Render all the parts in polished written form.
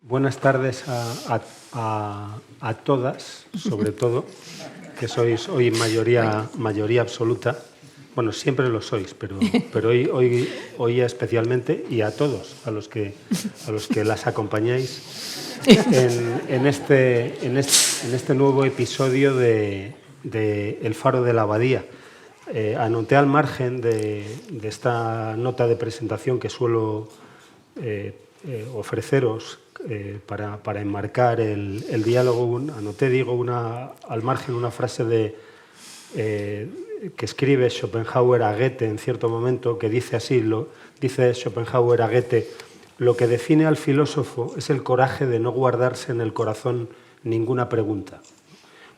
Buenas tardes a todas, sobre todo, que sois hoy mayoría absoluta. Bueno, siempre lo sois, pero hoy especialmente, y a todos, a los que las acompañáis en este nuevo episodio de El Faro de la Abadía. Anoté al margen de esta nota de presentación que suelo ofreceros para enmarcar el diálogo, anoté, al margen una frase que escribe Schopenhauer a Goethe en cierto momento, que dice así, dice Schopenhauer a Goethe: lo que define al filósofo es el coraje de no guardarse en el corazón ninguna pregunta.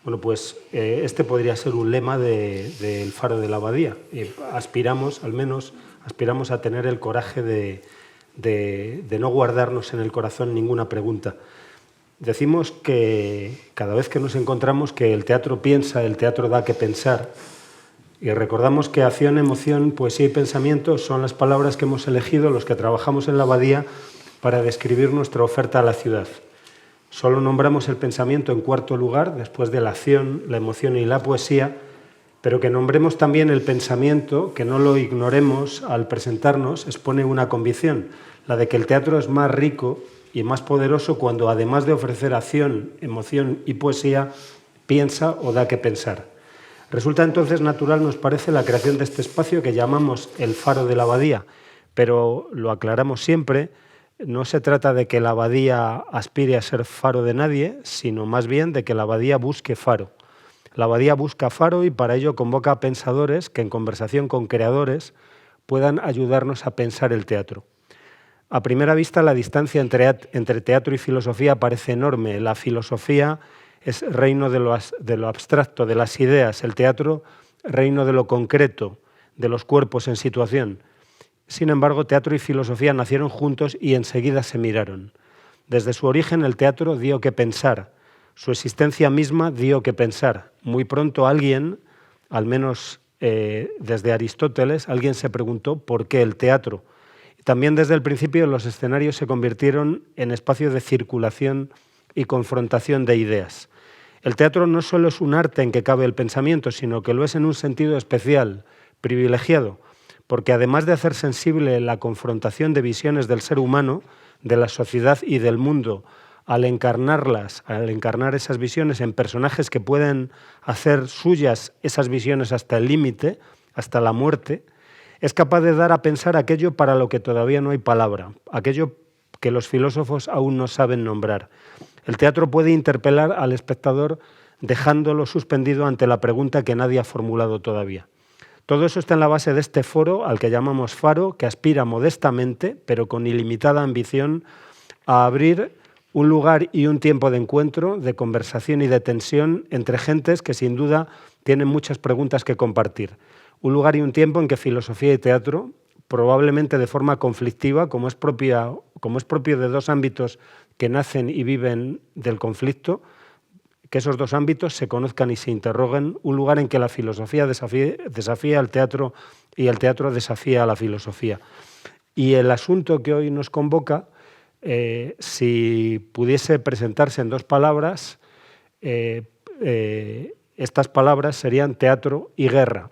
Bueno, pues este podría ser un lema del Faro de la Abadía. Aspiramos a tener el coraje de no guardarnos en el corazón ninguna pregunta. Decimos que cada vez que nos encontramos que el teatro piensa, el teatro da que pensar, y recordamos que acción, emoción, poesía y pensamiento son las palabras que hemos elegido los que trabajamos en la Abadía para describir nuestra oferta a la ciudad. Solo nombramos el pensamiento en cuarto lugar, después de la acción, la emoción y la poesía, pero que nombremos también el pensamiento, que no lo ignoremos al presentarnos, expone una convicción, la de que el teatro es más rico y más poderoso cuando, además de ofrecer acción, emoción y poesía, piensa o da que pensar. Resulta entonces natural, nos parece, la creación de este espacio que llamamos el Faro de la Abadía, pero lo aclaramos siempre, no se trata de que la Abadía aspire a ser faro de nadie, sino más bien de que la Abadía busque faro. La Abadía busca faro y para ello convoca a pensadores que en conversación con creadores puedan ayudarnos a pensar el teatro. A primera vista la distancia entre teatro y filosofía parece enorme. La filosofía es reino de lo abstracto, de las ideas, el teatro reino de lo concreto, de los cuerpos en situación. Sin embargo, teatro y filosofía nacieron juntos y enseguida se miraron. Desde su origen el teatro dio que pensar, su existencia misma dio que pensar. Muy pronto alguien, al menos desde Aristóteles, alguien se preguntó por qué el teatro. También desde el principio los escenarios se convirtieron en espacio de circulación y confrontación de ideas. El teatro no solo es un arte en que cabe el pensamiento, sino que lo es en un sentido especial, privilegiado, porque además de hacer sensible la confrontación de visiones del ser humano, de la sociedad y del mundo, al encarnar esas visiones en personajes que pueden hacer suyas esas visiones hasta el límite, hasta la muerte, es capaz de dar a pensar aquello para lo que todavía no hay palabra, aquello que los filósofos aún no saben nombrar. El teatro puede interpelar al espectador dejándolo suspendido ante la pregunta que nadie ha formulado todavía. Todo eso está en la base de este foro, al que llamamos Faro, que aspira modestamente, pero con ilimitada ambición, a abrir un lugar y un tiempo de encuentro, de conversación y de tensión entre gentes que sin duda tienen muchas preguntas que compartir. Un lugar y un tiempo en que filosofía y teatro, probablemente de forma conflictiva, como es propio de dos ámbitos que nacen y viven del conflicto, que esos dos ámbitos se conozcan y se interroguen, un lugar en que la filosofía desafía al teatro y el teatro desafía a la filosofía. Y el asunto que hoy nos convoca, si pudiese presentarse en dos palabras, estas palabras serían teatro y guerra.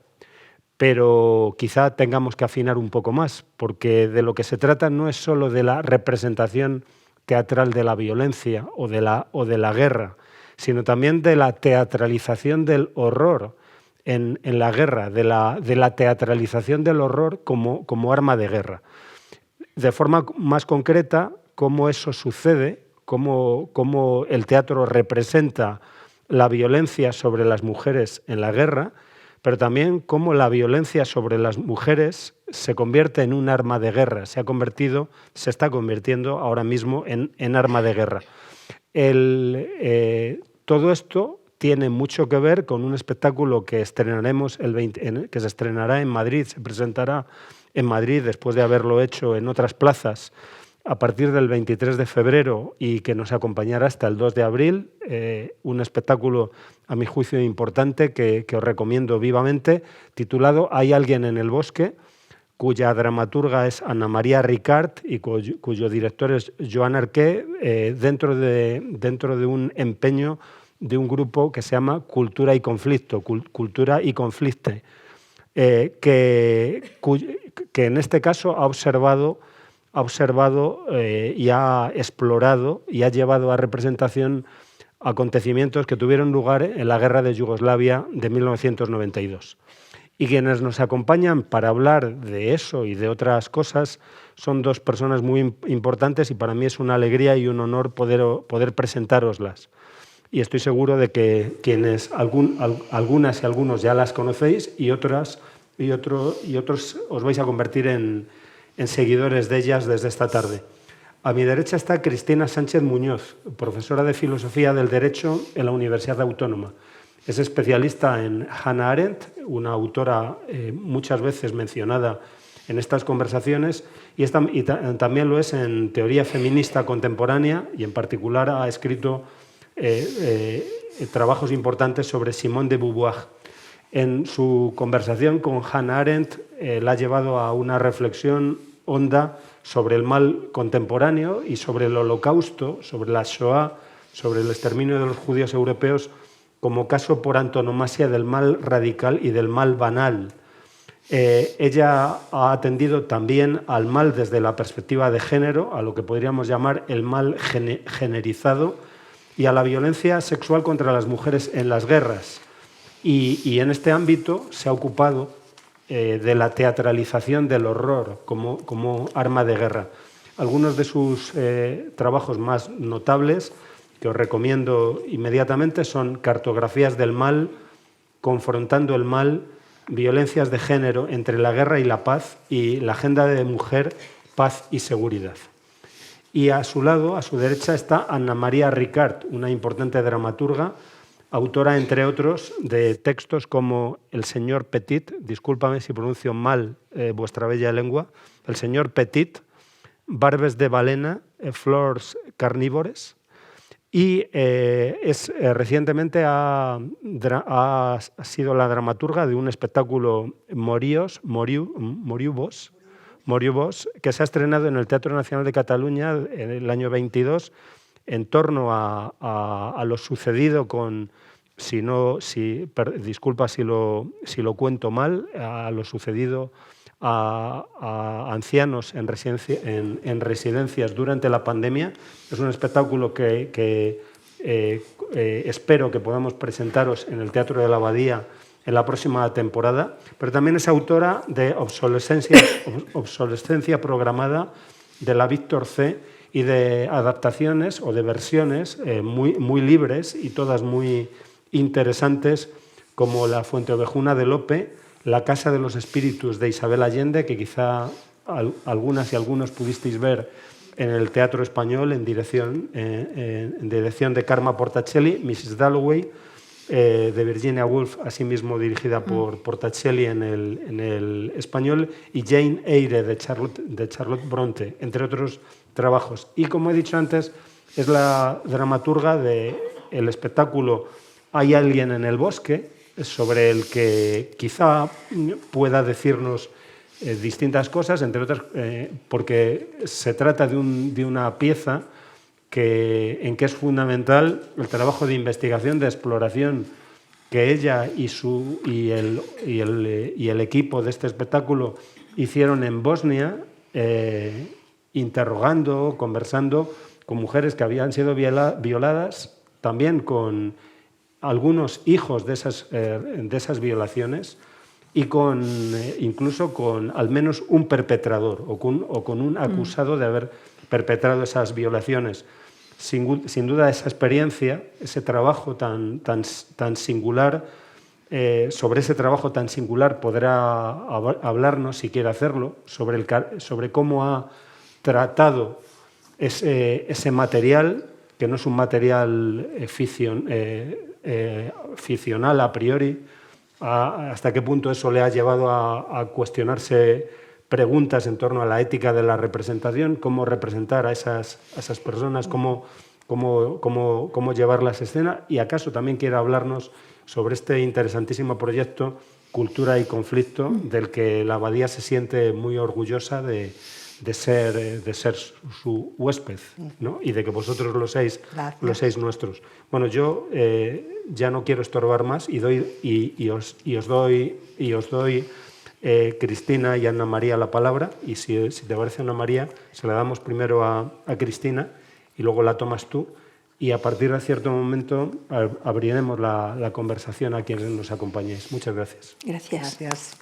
Pero quizá tengamos que afinar un poco más, porque de lo que se trata no es solo de la representación teatral de la violencia o de la guerra, sino también de la teatralización del horror en la guerra, de la teatralización del horror como arma de guerra. De forma más concreta, cómo eso sucede, cómo el teatro representa la violencia sobre las mujeres en la guerra, pero también cómo la violencia sobre las mujeres se convierte en un arma de guerra, se está convirtiendo ahora mismo en arma de guerra. Todo esto tiene mucho que ver con un espectáculo que estrenaremos que se estrenará en Madrid, se presentará en Madrid después de haberlo hecho en otras plazas a partir del 23 de febrero y que nos acompañará hasta el 2 de abril, un espectáculo, a mi juicio, importante que os recomiendo vivamente, titulado Hay alguien en el bosque, cuya dramaturga es Ana María Ricard y cuyo director es Joan Arqué, dentro de un empeño de un grupo que se llama Cultura y Conflicto, Cultura y Conflicte, que en este caso ha observado y ha explorado y ha llevado a representación acontecimientos que tuvieron lugar en la Guerra de Yugoslavia de 1992. Y quienes nos acompañan para hablar de eso y de otras cosas son dos personas muy importantes y para mí es una alegría y un honor poder presentároslas. Y estoy seguro de que algunas y algunos ya las conocéis y otros os vais a convertir en seguidores de ellas desde esta tarde. A mi derecha está Cristina Sánchez Muñoz, profesora de Filosofía del Derecho en la Universidad Autónoma. Es especialista en Hannah Arendt, una autora muchas veces mencionada en estas conversaciones, y también lo es en teoría feminista contemporánea y en particular ha escrito trabajos importantes sobre Simone de Beauvoir. En su conversación con Hannah Arendt la ha llevado a una reflexión honda sobre el mal contemporáneo y sobre el Holocausto, sobre la Shoah, sobre el exterminio de los judíos europeos como caso por antonomasia del mal radical y del mal banal. Ella ha atendido también al mal desde la perspectiva de género, a lo que podríamos llamar el mal generizado, y a la violencia sexual contra las mujeres en las guerras. Y en este ámbito se ha ocupado de la teatralización del horror como arma de guerra. Algunos de sus trabajos más notables, que os recomiendo inmediatamente, son Cartografías del mal, Confrontando el mal, Violencias de género entre la guerra y la paz y La agenda de mujer, paz y seguridad. Y a su lado, a su derecha, está Ana María Ricard, una importante dramaturga, autora, entre otros, de textos como El señor Petit, discúlpame si pronuncio mal vuestra bella lengua, El señor Petit, Barbes de balena, Flors carnívores, y recientemente ha sido la dramaturga de un espectáculo Moriubos, que se ha estrenado en el Teatro Nacional de Cataluña en el año 22 en torno a lo sucedido con, disculpa si lo cuento mal, a lo sucedido a ancianos en residencias durante la pandemia. Es un espectáculo que espero que podamos presentaros en el Teatro de la Abadía en la próxima temporada, pero también es autora de Obsolescencia programada, de la Víctor C., y de adaptaciones o de versiones muy libres y todas muy interesantes, como La Fuenteovejuna de Lope, La Casa de los Espíritus de Isabel Allende, que quizá algunas y algunos pudisteis ver en el Teatro Español en dirección de Karma Portacelli, Mrs. Dalloway, de Virginia Woolf, asimismo dirigida por Portacelli en el Español, y Jane Eyre de Charlotte Bronte, entre otros trabajos. Y como he dicho antes, es la dramaturga del espectáculo Hay alguien en el bosque, sobre el que quizá pueda decirnos distintas cosas, entre otras porque se trata de una pieza en que es fundamental el trabajo de investigación, de exploración que ella y el equipo de este espectáculo hicieron en Bosnia, interrogando, conversando con mujeres que habían sido violadas, también con algunos hijos de esas violaciones, y incluso con al menos un perpetrador o con un acusado de haber perpetrado esas violaciones. Sin duda esa experiencia, ese trabajo tan singular, sobre ese trabajo tan singular podrá hablarnos, si quiere hacerlo, sobre cómo ha tratado ese material, que no es un material ficcional a priori, hasta qué punto eso le ha llevado a cuestionarse preguntas en torno a la ética de la representación, cómo representar a esas personas, cómo llevarlas a escena, y acaso también quiere hablarnos sobre este interesantísimo proyecto cultura y conflicto del que la abadía se siente muy orgullosa de ser su huésped, ¿no? Y de que vosotros lo seáis nuestros. Bueno, yo ya no quiero estorbar más y os doy Cristina y Ana María la palabra, y si te parece, Ana María, se la damos primero a Cristina y luego la tomas tú, y a partir de cierto momento abriremos la conversación a quienes nos acompañéis. Muchas gracias. Gracias.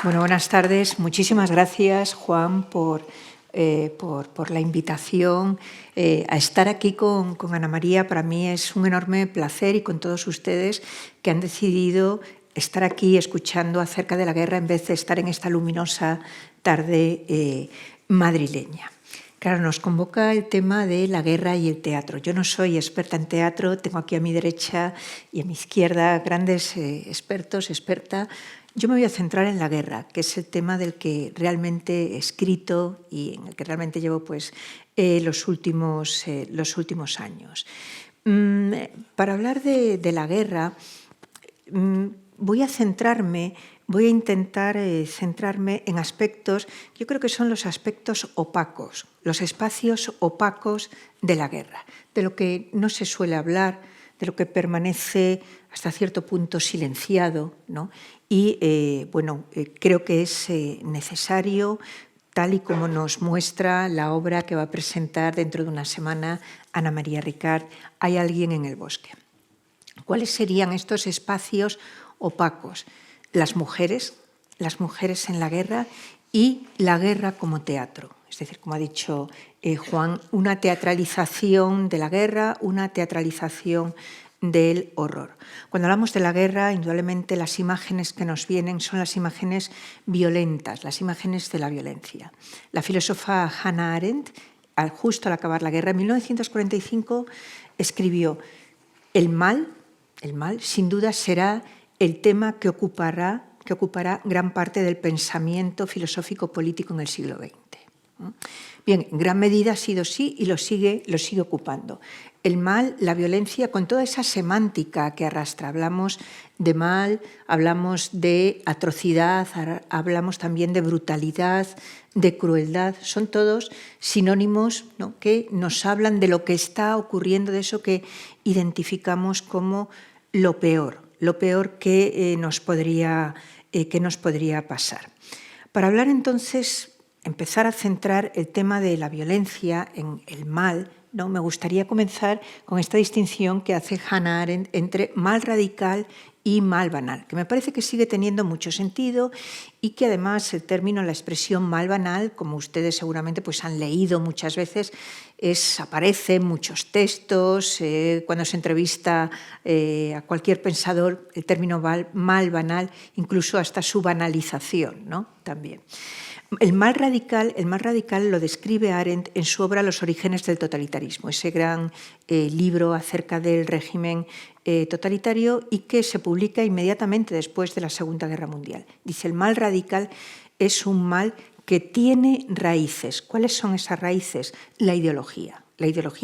Bueno, buenas tardes. Muchísimas gracias, Juan, por la invitación a estar aquí con Ana María. Para mí es un enorme placer, y con todos ustedes que han decidido estar aquí escuchando acerca de la guerra en vez de estar en esta luminosa tarde madrileña. Claro, nos convoca el tema de la guerra y el teatro. Yo no soy experta en teatro, tengo aquí a mi derecha y a mi izquierda grandes experta. Yo me voy a centrar en la guerra, que es el tema del que realmente he escrito y en el que realmente llevo los últimos años. Para hablar de la guerra, voy a intentar centrarme en aspectos, yo creo que son los aspectos opacos, los espacios opacos de la guerra, de lo que no se suele hablar, de lo que permanece hasta cierto punto silenciado, ¿no? Y creo que es necesario, tal y como nos muestra la obra que va a presentar dentro de una semana Ana María Ricart, Hay alguien en el bosque. ¿Cuáles serían estos espacios opacos? Las mujeres en la guerra y la guerra como teatro. Es decir, como ha dicho Juan, una teatralización de la guerra, una teatralización del horror. Cuando hablamos de la guerra, indudablemente las imágenes que nos vienen son las imágenes violentas, las imágenes de la violencia. La filósofa Hannah Arendt, justo al acabar la guerra, en 1945, escribió: el mal, sin duda, será el tema que ocupará gran parte del pensamiento filosófico político en el siglo XX. Bien, en gran medida ha sido así y lo sigue ocupando. El mal, la violencia, con toda esa semántica que arrastra. Hablamos de mal, hablamos de atrocidad, hablamos también de brutalidad, de crueldad. Son todos sinónimos, ¿no?, que nos hablan de lo que está ocurriendo, de eso que identificamos como lo peor que nos podría pasar. Para hablar entonces, empezar a centrar el tema de la violencia en el mal, ¿no?, me gustaría comenzar con esta distinción que hace Hannah Arendt entre mal radical y mal banal, que me parece que sigue teniendo mucho sentido y que además el término, la expresión mal banal, como ustedes seguramente han leído muchas veces, aparece en muchos textos, cuando se entrevista a cualquier pensador, el término mal banal, incluso hasta su banalización, ¿no?, también. El mal radical lo describe Arendt en su obra Los orígenes del totalitarismo, ese gran libro acerca del régimen totalitario y que se publica inmediatamente después de la Segunda Guerra Mundial. Dice: el mal radical es un mal que tiene raíces. ¿Cuáles son esas raíces? La ideología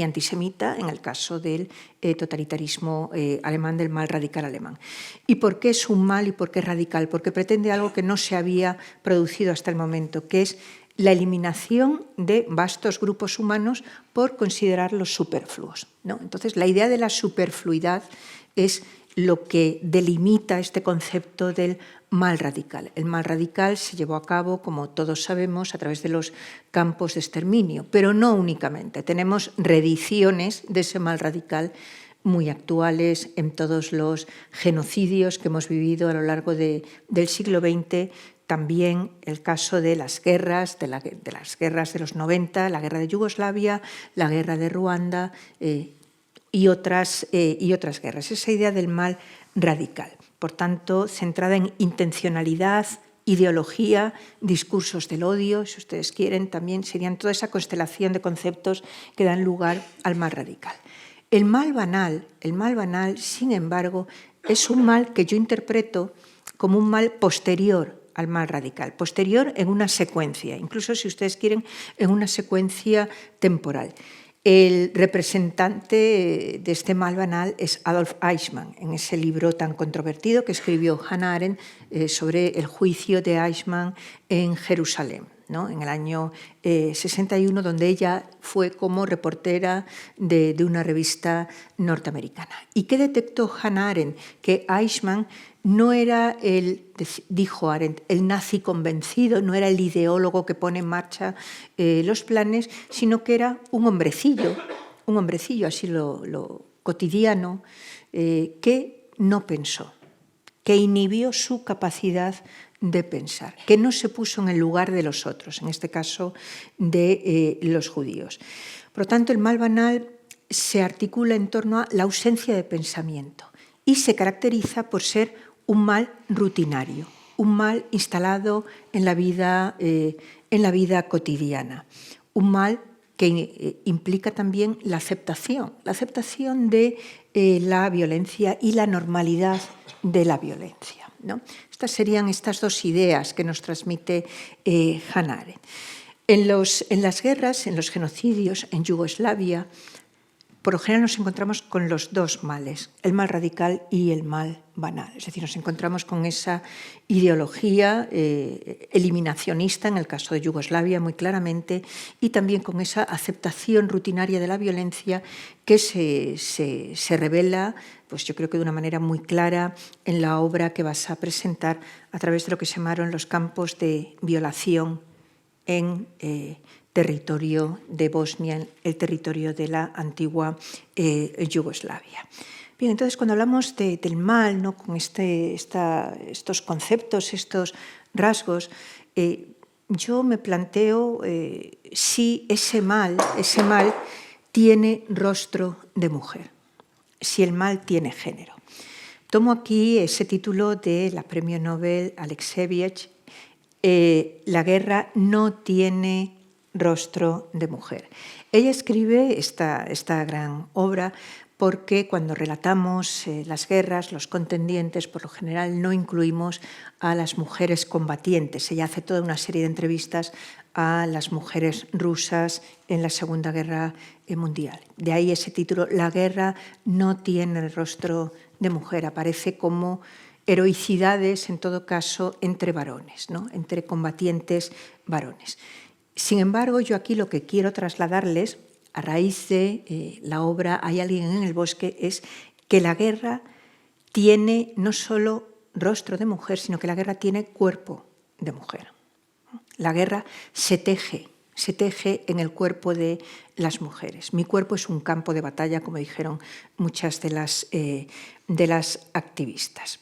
antisemita, en el caso del totalitarismo alemán, del mal radical alemán. ¿Y por qué es un mal y por qué es radical? Porque pretende algo que no se había producido hasta el momento, que es la eliminación de vastos grupos humanos por considerarlos superfluos, ¿no? Entonces, la idea de la superfluidad es lo que delimita este concepto del mal radical. El mal radical se llevó a cabo, como todos sabemos, a través de los campos de exterminio, pero no únicamente. Tenemos reediciones de ese mal radical muy actuales en todos los genocidios que hemos vivido a lo largo del siglo XX. También el caso de las guerras, de las guerras de los 90, la guerra de Yugoslavia, la guerra de Ruanda y otras guerras. Esa idea del mal radical, por tanto, centrada en intencionalidad, ideología, discursos del odio, si ustedes quieren, también serían toda esa constelación de conceptos que dan lugar al mal radical. El mal banal, sin embargo, es un mal que yo interpreto como un mal posterior al mal radical, posterior en una secuencia, incluso si ustedes quieren, en una secuencia temporal. El representante de este mal banal es Adolf Eichmann, en ese libro tan controvertido que escribió Hannah Arendt sobre el juicio de Eichmann en Jerusalén, ¿no? En el año 61, donde ella fue como reportera de una revista norteamericana. ¿Y qué detectó Hannah Arendt? Que Eichmann no era dijo Arendt, el nazi convencido, no era el ideólogo que pone en marcha los planes, sino que era un hombrecillo así lo cotidiano, que no pensó, que inhibió su capacidad de pensar, que no se puso en el lugar de los otros, en este caso de los judíos. Por lo tanto, el mal banal se articula en torno a la ausencia de pensamiento y se caracteriza por ser un mal rutinario, un mal instalado en la vida cotidiana, un mal que implica también la aceptación de la violencia y la normalidad de la violencia, ¿no? Estas serían estas dos ideas que nos transmite Hannah Arendt. En las guerras, en los genocidios, en Yugoslavia, por lo general nos encontramos con los dos males, el mal radical y el mal banal. Es decir, nos encontramos con esa ideología eliminacionista, en el caso de Yugoslavia muy claramente, y también con esa aceptación rutinaria de la violencia que se revela, pues yo creo que de una manera muy clara en la obra que vas a presentar a través de lo que se llamaron los campos de violación en territorio de Bosnia, el territorio de la antigua Yugoslavia. Bien, entonces cuando hablamos del mal, ¿no? Con estos conceptos, estos rasgos, yo me planteo si ese mal tiene rostro de mujer, si el mal tiene género. Tomo aquí ese título de la premio Nobel Alexievich, La guerra no tiene rostro de mujer. Ella escribe esta gran obra porque cuando relatamos las guerras, los contendientes, por lo general no incluimos a las mujeres combatientes. Ella hace toda una serie de entrevistas a las mujeres rusas en la Segunda Guerra Mundial. De ahí ese título, La guerra no tiene rostro de mujer. Aparece como heroicidades, en todo caso, entre varones, ¿no? Entre combatientes varones. Sin embargo, yo aquí lo que quiero trasladarles, a raíz de la obra Hay alguien en el bosque, es que la guerra tiene no solo rostro de mujer, sino que la guerra tiene cuerpo de mujer. La guerra se teje en el cuerpo de las mujeres. Mi cuerpo es un campo de batalla, como dijeron muchas de las activistas.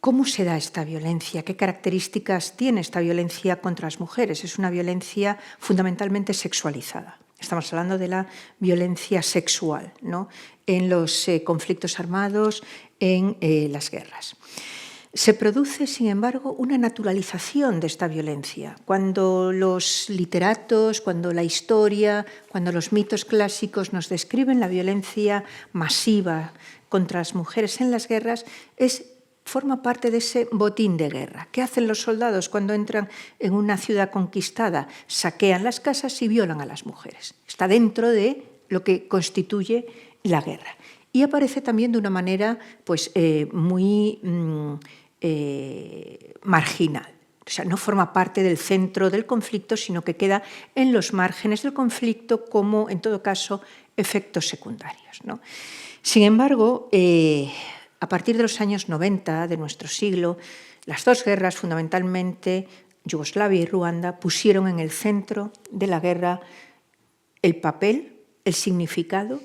¿Cómo se da esta violencia? ¿Qué características tiene esta violencia contra las mujeres? Es una violencia fundamentalmente sexualizada. Estamos hablando de la violencia sexual, ¿no? En los conflictos armados, en las guerras. Se produce, sin embargo, una naturalización de esta violencia. Cuando los literatos, cuando la historia, cuando los mitos clásicos nos describen la violencia masiva contra las mujeres en las guerras, forma parte de ese botín de guerra. ¿Qué hacen los soldados cuando entran en una ciudad conquistada? Saquean las casas y violan a las mujeres. Está dentro de lo que constituye la guerra. Y aparece también de una manera pues, muy marginal. O sea, no forma parte del centro del conflicto, sino que queda en los márgenes del conflicto como, en todo caso, efectos secundarios, ¿no? Sin embargo, a partir de los años 90 de nuestro siglo, las dos guerras, fundamentalmente Yugoslavia y Ruanda, pusieron en el centro de la guerra el papel, el significado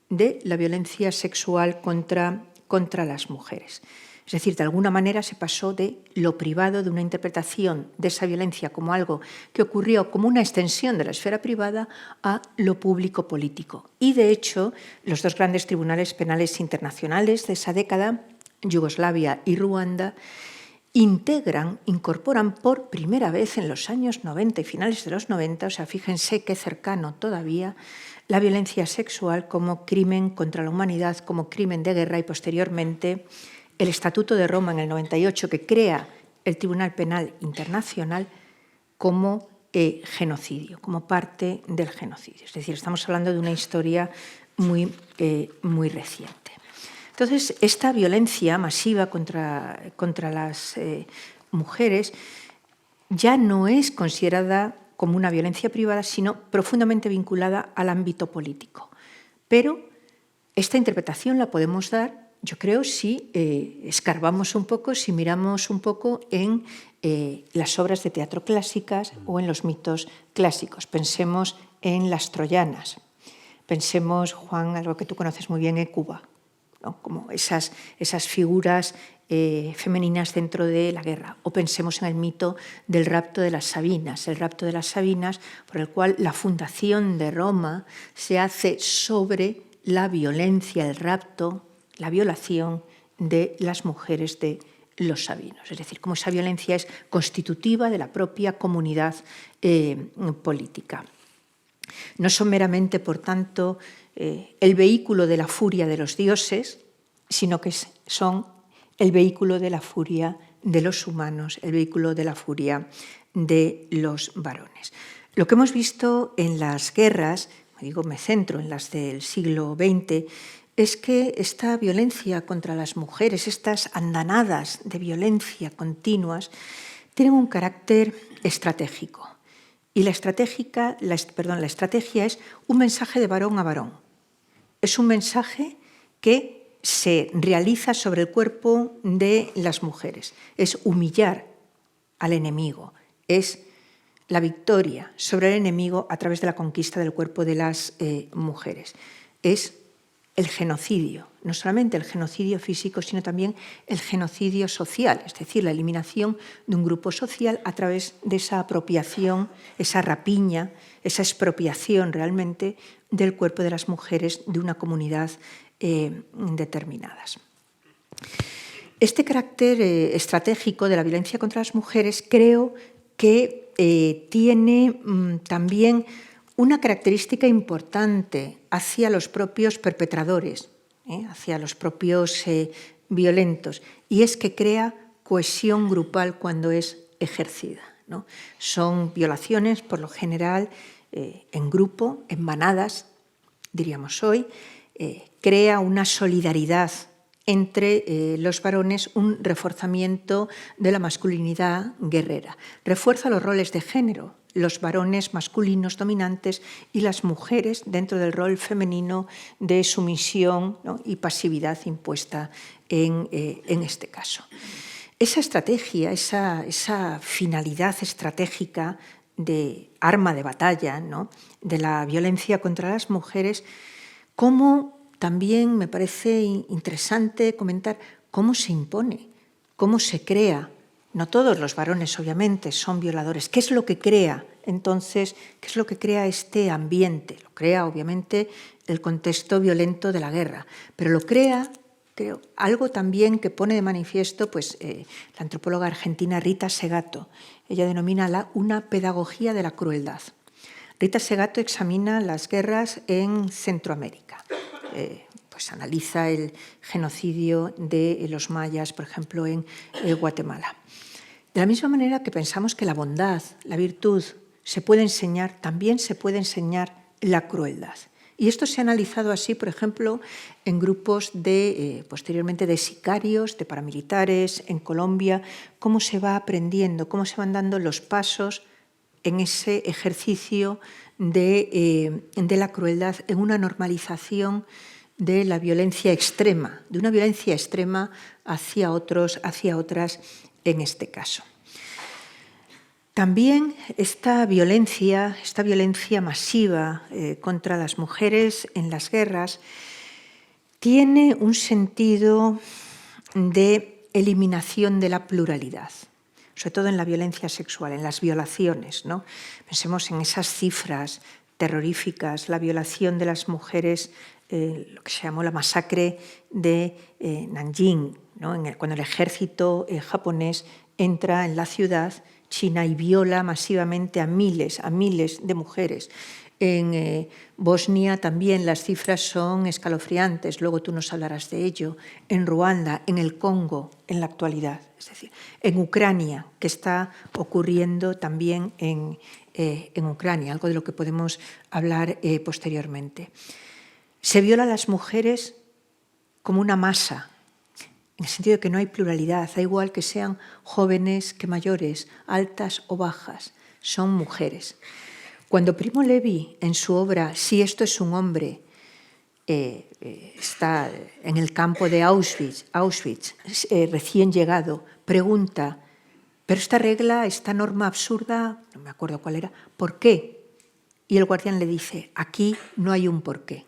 de la violencia sexual contra las mujeres. Es decir, de alguna manera se pasó de lo privado, de una interpretación de esa violencia como algo que ocurrió como una extensión de la esfera privada, a lo público político. Y, de hecho, los dos grandes tribunales penales internacionales de esa década, Yugoslavia y Ruanda, incorporan por primera vez en los años 90 y finales de los 90, o sea, fíjense qué cercano todavía, la violencia sexual como crimen contra la humanidad, como crimen de guerra, y posteriormente el Estatuto de Roma en el 98, que crea el Tribunal Penal Internacional, como genocidio, como parte del genocidio. Es decir, estamos hablando de una historia muy reciente. Entonces, esta violencia masiva contra las mujeres ya no es considerada como una violencia privada, sino profundamente vinculada al ámbito político. Pero esta interpretación la podemos dar, yo creo, si escarbamos un poco, si miramos un poco en las obras de teatro clásicas o en los mitos clásicos. Pensemos en las troyanas. Pensemos, Juan, algo que tú conoces muy bien, Hécuba, ¿no? Como esas figuras femeninas dentro de la guerra. O pensemos en el mito del rapto de las Sabinas, por el cual la fundación de Roma se hace sobre la violencia, el rapto, la violación de las mujeres de los sabinos. Es decir, cómo esa violencia es constitutiva de la propia comunidad política. No son meramente, por tanto, el vehículo de la furia de los dioses, sino que son el vehículo de la furia de los humanos, el vehículo de la furia de los varones. Lo que hemos visto en las guerras, me centro en las del siglo XX, es que esta violencia contra las mujeres, estas andanadas de violencia continuas, tienen un carácter estratégico. Y la estrategia es un mensaje de varón a varón. Es un mensaje que se realiza sobre el cuerpo de las mujeres. Es humillar al enemigo, es la victoria sobre el enemigo a través de la conquista del cuerpo de las mujeres. Es el genocidio, no solamente el genocidio físico, sino también el genocidio social, es decir, la eliminación de un grupo social a través de esa apropiación, esa rapiña, esa expropiación realmente del cuerpo de las mujeres de una comunidad determinadas. Este carácter estratégico de la violencia contra las mujeres creo que tiene también una característica importante hacia los propios perpetradores, hacia los propios violentos, y es que crea cohesión grupal cuando es ejercida, ¿no? Son violaciones, por lo general, en grupo, en manadas, diríamos hoy, crea una solidaridad entre los varones, un reforzamiento de la masculinidad guerrera. Refuerza los roles de género, los varones masculinos dominantes y las mujeres dentro del rol femenino de sumisión, ¿no?, y pasividad impuesta en este caso. Esa estrategia, esa finalidad estratégica de arma de batalla, ¿no?, de la violencia contra las mujeres, cómo también me parece interesante comentar cómo se impone, cómo se crea. No todos los varones, obviamente, son violadores. ¿Qué es lo que crea, entonces? ¿Qué es lo que crea este ambiente? Lo crea, obviamente, el contexto violento de la guerra, pero lo crea, creo, algo también que pone de manifiesto la antropóloga argentina Rita Segato. Ella denomina una pedagogía de la crueldad. Rita Segato examina las guerras en Centroamérica. Analiza el genocidio de los mayas, por ejemplo, en Guatemala. De la misma manera que pensamos que la bondad, la virtud, se puede enseñar, también se puede enseñar la crueldad. Y esto se ha analizado así, por ejemplo, en grupos posteriormente de sicarios, de paramilitares, en Colombia, cómo se va aprendiendo, cómo se van dando los pasos en ese ejercicio de la crueldad, en una normalización de la violencia extrema, de una violencia extrema hacia otros, hacia otras en este caso. También esta violencia masiva contra las mujeres en las guerras tiene un sentido de eliminación de la pluralidad, sobre todo en la violencia sexual, en las violaciones, ¿no? Pensemos en esas cifras terroríficas, la violación de las mujeres, lo que se llamó la masacre de Nanjing, ¿no? Cuando el ejército japonés entra en la ciudad china y viola masivamente a miles de mujeres. En Bosnia también las cifras son escalofriantes, luego tú nos hablarás de ello. En Ruanda, en el Congo, en la actualidad. Es decir, en Ucrania, que está ocurriendo también en Ucrania, algo de lo que podemos hablar posteriormente. Se viola a las mujeres como una masa, en el sentido de que no hay pluralidad, da igual que sean jóvenes que mayores, altas o bajas, son mujeres. Cuando Primo Levi, en su obra Si esto es un hombre, está en el campo de Auschwitz, recién llegado, pregunta, pero esta regla, esta norma absurda, no me acuerdo cuál era, ¿por qué? Y el guardián le dice, aquí no hay un por qué.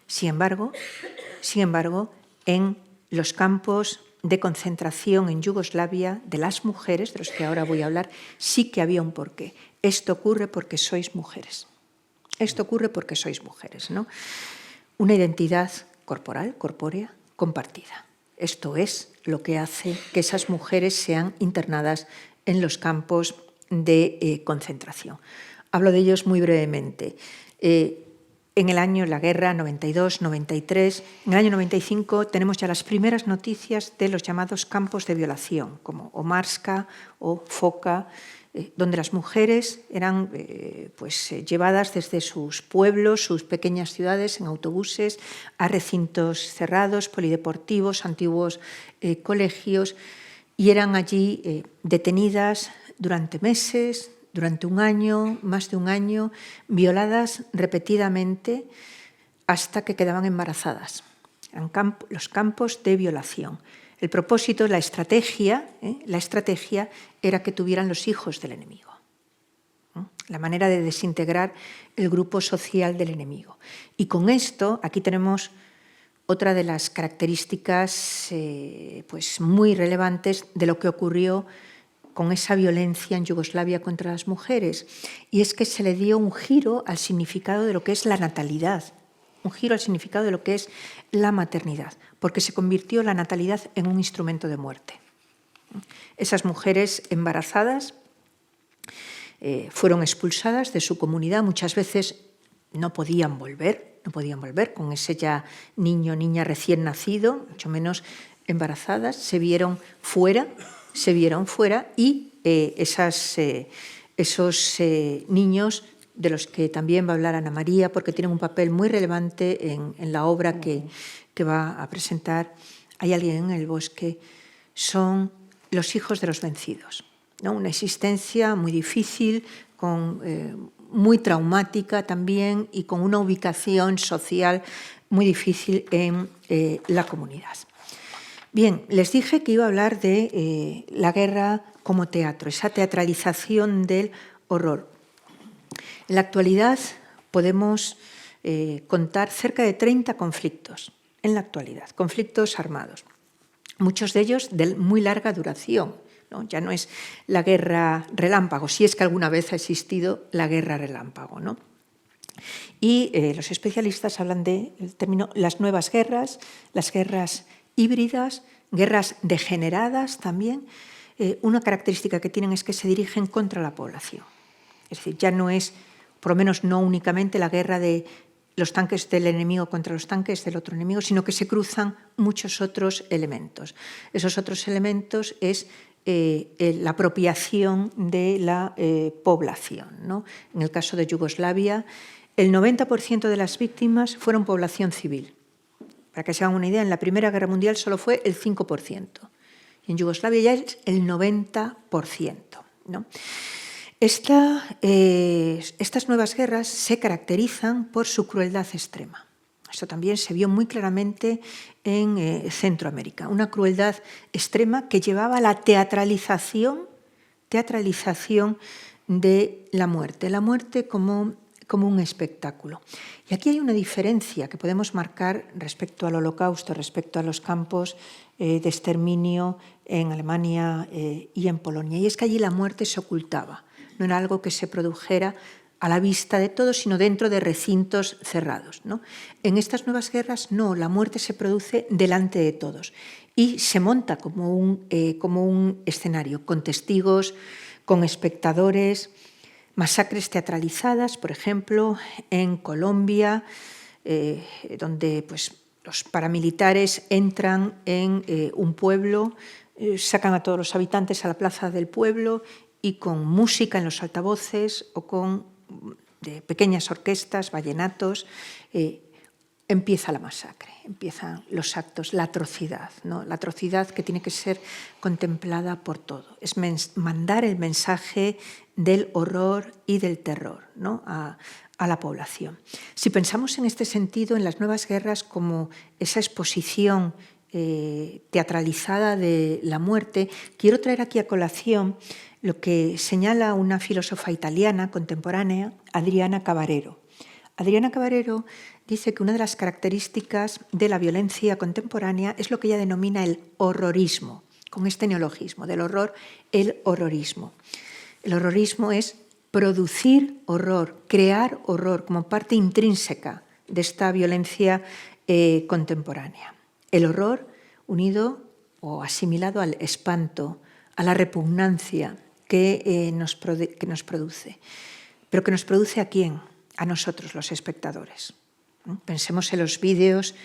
Sin embargo, en los campos de concentración en Yugoslavia de las mujeres, de los que ahora voy a hablar, sí que había un porqué. Esto ocurre porque sois mujeres. Esto ocurre porque sois mujeres, ¿no? Una identidad corporal, corpórea, compartida. Esto es lo que hace que esas mujeres sean internadas en los campos de concentración. Hablo de ellos muy brevemente. En el año, la guerra, 92, 93, en el año 95 tenemos ya las primeras noticias de los llamados campos de violación, como Omarska o Foka, donde las mujeres eran llevadas desde sus pueblos, sus pequeñas ciudades, en autobuses, a recintos cerrados, polideportivos, antiguos colegios, y eran allí detenidas durante meses, durante un año, más de un año, violadas repetidamente hasta que quedaban embarazadas. Eran los campos de violación. El propósito, la estrategia era que tuvieran los hijos del enemigo. La manera de desintegrar el grupo social del enemigo. Y con esto, aquí tenemos otra de las características muy relevantes de lo que ocurrió con esa violencia en Yugoslavia contra las mujeres, y es que se le dio un giro al significado de lo que es la natalidad, un giro al significado de lo que es la maternidad, porque se convirtió la natalidad en un instrumento de muerte. Esas mujeres embarazadas fueron expulsadas de su comunidad, muchas veces no podían volver con ese ya niño o niña recién nacido, mucho menos embarazadas, se vieron fuera y esos niños, de los que también va a hablar Ana María, porque tienen un papel muy relevante en la obra que va a presentar, Hay alguien en el bosque, son los hijos de los vencidos, ¿no? Una existencia muy difícil, muy traumática también, y con una ubicación social muy difícil en la comunidad. Bien, les dije que iba a hablar de la guerra como teatro, esa teatralización del horror. En la actualidad podemos contar cerca de 30 conflictos, en la actualidad, conflictos armados, muchos de ellos de muy larga duración, ¿no? Ya no es la guerra relámpago, si es que alguna vez ha existido la guerra relámpago, ¿no? Y los especialistas hablan del término las nuevas guerras, las guerras híbridas, guerras degeneradas también. Una característica que tienen es que se dirigen contra la población. Es decir, ya no es, por lo menos no únicamente, la guerra de los tanques del enemigo contra los tanques del otro enemigo, sino que se cruzan muchos otros elementos. Esos otros elementos es la apropiación de la población, ¿no? En el caso de Yugoslavia, el 90% de las víctimas fueron población civil. Para que se hagan una idea, en la Primera Guerra Mundial solo fue el 5%. Y en Yugoslavia ya es el 90%, ¿no? Estas nuevas guerras se caracterizan por su crueldad extrema. Esto también se vio muy claramente en Centroamérica. Una crueldad extrema que llevaba a la teatralización de la muerte como un espectáculo. Y aquí hay una diferencia que podemos marcar respecto al Holocausto, respecto a los campos de exterminio en Alemania y en Polonia. Y es que allí la muerte se ocultaba. No era algo que se produjera a la vista de todos, sino dentro de recintos cerrados, ¿no? En estas nuevas guerras, no, la muerte se produce delante de todos y se monta como un escenario, con testigos, con espectadores. masacres teatralizadas, por ejemplo, en Colombia, donde pues, los paramilitares entran en un pueblo, sacan a todos los habitantes a la plaza del pueblo y con música en los altavoces o con pequeñas orquestas, vallenatos, empieza la masacre, empiezan los actos, la atrocidad, ¿no? La atrocidad que tiene que ser contemplada por todo. Es mandar el mensaje del horror y del terror, ¿no? a la población. Si pensamos en este sentido, en las nuevas guerras como esa exposición teatralizada de la muerte, quiero traer aquí a colación lo que señala una filósofa italiana contemporánea, Adriana Cavarero. Adriana Cavarero dice que una de las características de la violencia contemporánea es lo que ella denomina el horrorismo, con este neologismo, del horror, el horrorismo. El horrorismo es producir horror, crear horror como parte intrínseca de esta violencia contemporánea. El horror unido o asimilado al espanto, a la repugnancia que nos produce. ¿Pero que nos produce a quién? A nosotros, los espectadores. Pensemos en los vídeos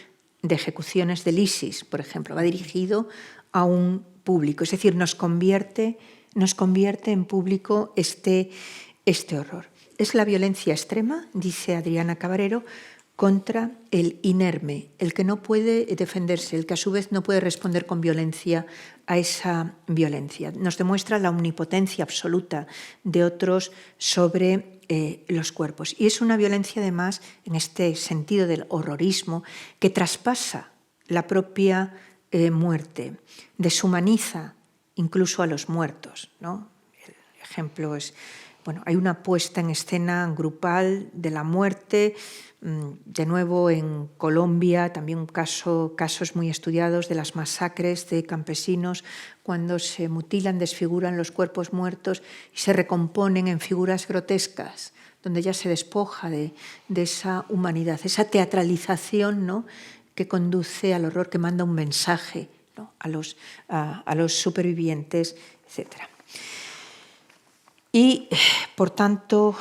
de ejecuciones del ISIS, por ejemplo. Va dirigido a un público, es decir, nos convierte en público este horror. Es la violencia extrema, dice Adriana Cavarero, contra el inerme, el que no puede defenderse, el que a su vez no puede responder con violencia a esa violencia. Nos demuestra la omnipotencia absoluta de otros sobre los cuerpos. Y es una violencia, además, en este sentido del horrorismo, que traspasa la propia muerte, deshumaniza incluso a los muertos, ¿no? El ejemplo es, bueno, hay una puesta en escena grupal de la muerte, de nuevo en Colombia, también casos muy estudiados de las masacres de campesinos cuando se mutilan, desfiguran los cuerpos muertos y se recomponen en figuras grotescas, donde ya se despoja de esa humanidad, esa teatralización, ¿no?, que conduce al horror, que manda un mensaje, ¿no?, a los supervivientes, etc. Y, por tanto,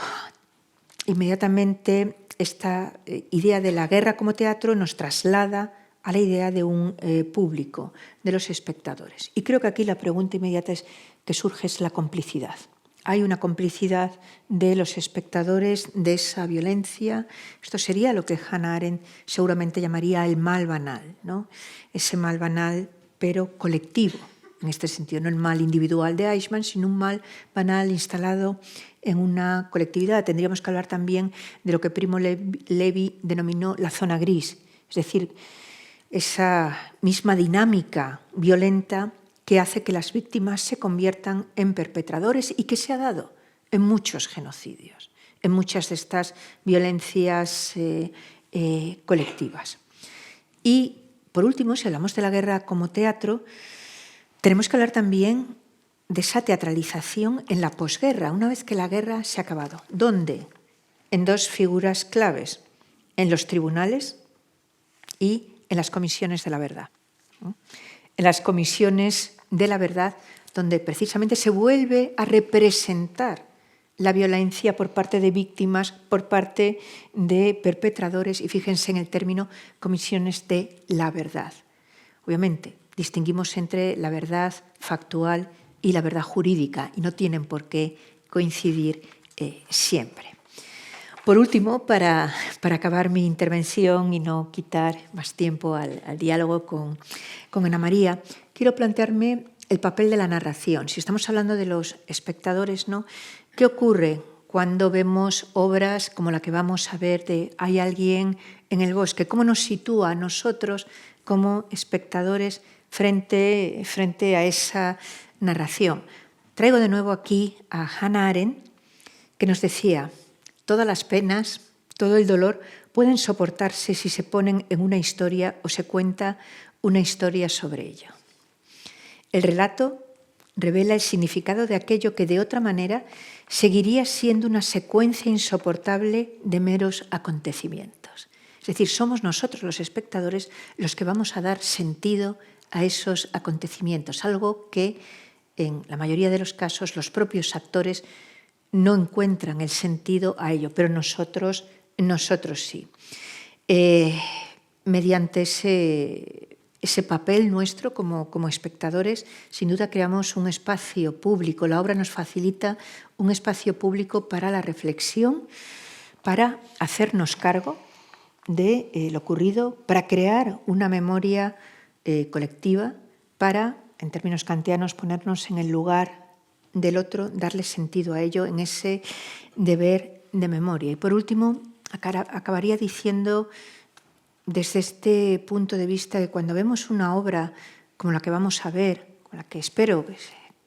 inmediatamente esta idea de la guerra como teatro nos traslada a la idea de un público, de los espectadores. Y creo que aquí la pregunta inmediata que surge es la complicidad. Hay una complicidad de los espectadores de esa violencia. Esto sería lo que Hannah Arendt seguramente llamaría el mal banal, ¿no? Ese mal banal, pero colectivo, en este sentido, no el mal individual de Eichmann, sino un mal banal instalado en una colectividad. Tendríamos que hablar también de lo que Primo Levi denominó la zona gris, es decir, esa misma dinámica violenta que hace que las víctimas se conviertan en perpetradores y que se ha dado en muchos genocidios, en muchas de estas violencias colectivas. Y, por último, si hablamos de la guerra como teatro, tenemos que hablar también de esa teatralización en la posguerra, una vez que la guerra se ha acabado. ¿Dónde? En dos figuras claves, en los tribunales y en las comisiones de la verdad. En las comisiones de la verdad, donde precisamente se vuelve a representar la violencia por parte de víctimas, por parte de perpetradores, y fíjense en el término comisiones de la verdad. Obviamente, distinguimos entre la verdad factual y la verdad jurídica, y no tienen por qué coincidir siempre. Por último, para acabar mi intervención y no quitar más tiempo al diálogo con Ana María, quiero plantearme el papel de la narración. Si estamos hablando de los espectadores, ¿no?, ¿qué ocurre cuando vemos obras como la que vamos a ver de Hay alguien en el bosque? ¿Cómo nos sitúa a nosotros como espectadores frente a esa narración? Traigo de nuevo aquí a Hannah Arendt, que nos decía: todas las penas, todo el dolor pueden soportarse si se ponen en una historia o se cuenta una historia sobre ello. El relato revela el significado de aquello que de otra manera seguiría siendo una secuencia insoportable de meros acontecimientos. Es decir, somos nosotros los espectadores los que vamos a dar sentido a esos acontecimientos, algo que en la mayoría de los casos los propios actores no encuentran el sentido a ello, pero nosotros sí. Mediante ese papel nuestro como espectadores, sin duda creamos un espacio público. La obra nos facilita un espacio público para la reflexión, para hacernos cargo de lo ocurrido, para crear una memoria colectiva, para, en términos kantianos, ponernos en el lugar del otro, darle sentido a ello en ese deber de memoria. Y por último, acabaría diciendo, desde este punto de vista, que cuando vemos una obra como la que vamos a ver, con la que espero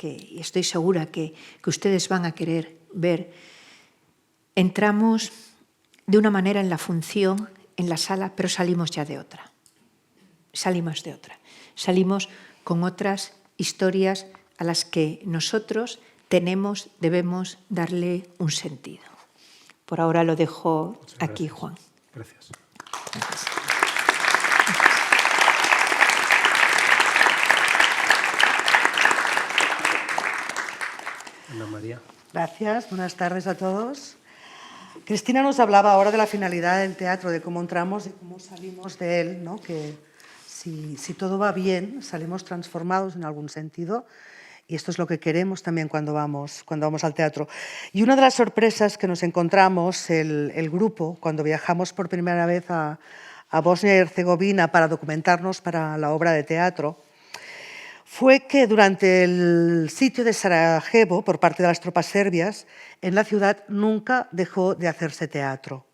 y estoy segura que ustedes van a querer ver, entramos de una manera en la función, en la sala, pero salimos ya de otra. Salimos de otra. Salimos con otras historias a las que nosotros debemos darle un sentido. Por ahora lo dejo aquí, Juan. Gracias. Gracias. Ana María. Gracias, buenas tardes a todos. Cristina nos hablaba ahora de la finalidad del teatro, de cómo entramos y cómo salimos de él, ¿no? Que si todo va bien, salimos transformados en algún sentido, y esto es lo que queremos también cuando vamos al teatro. Y una de las sorpresas que nos encontramos, el grupo, cuando viajamos por primera vez a Bosnia y Herzegovina para documentarnos para la obra de teatro, fue que durante el sitio de Sarajevo, por parte de las tropas serbias, en la ciudad nunca dejó de hacerse teatro.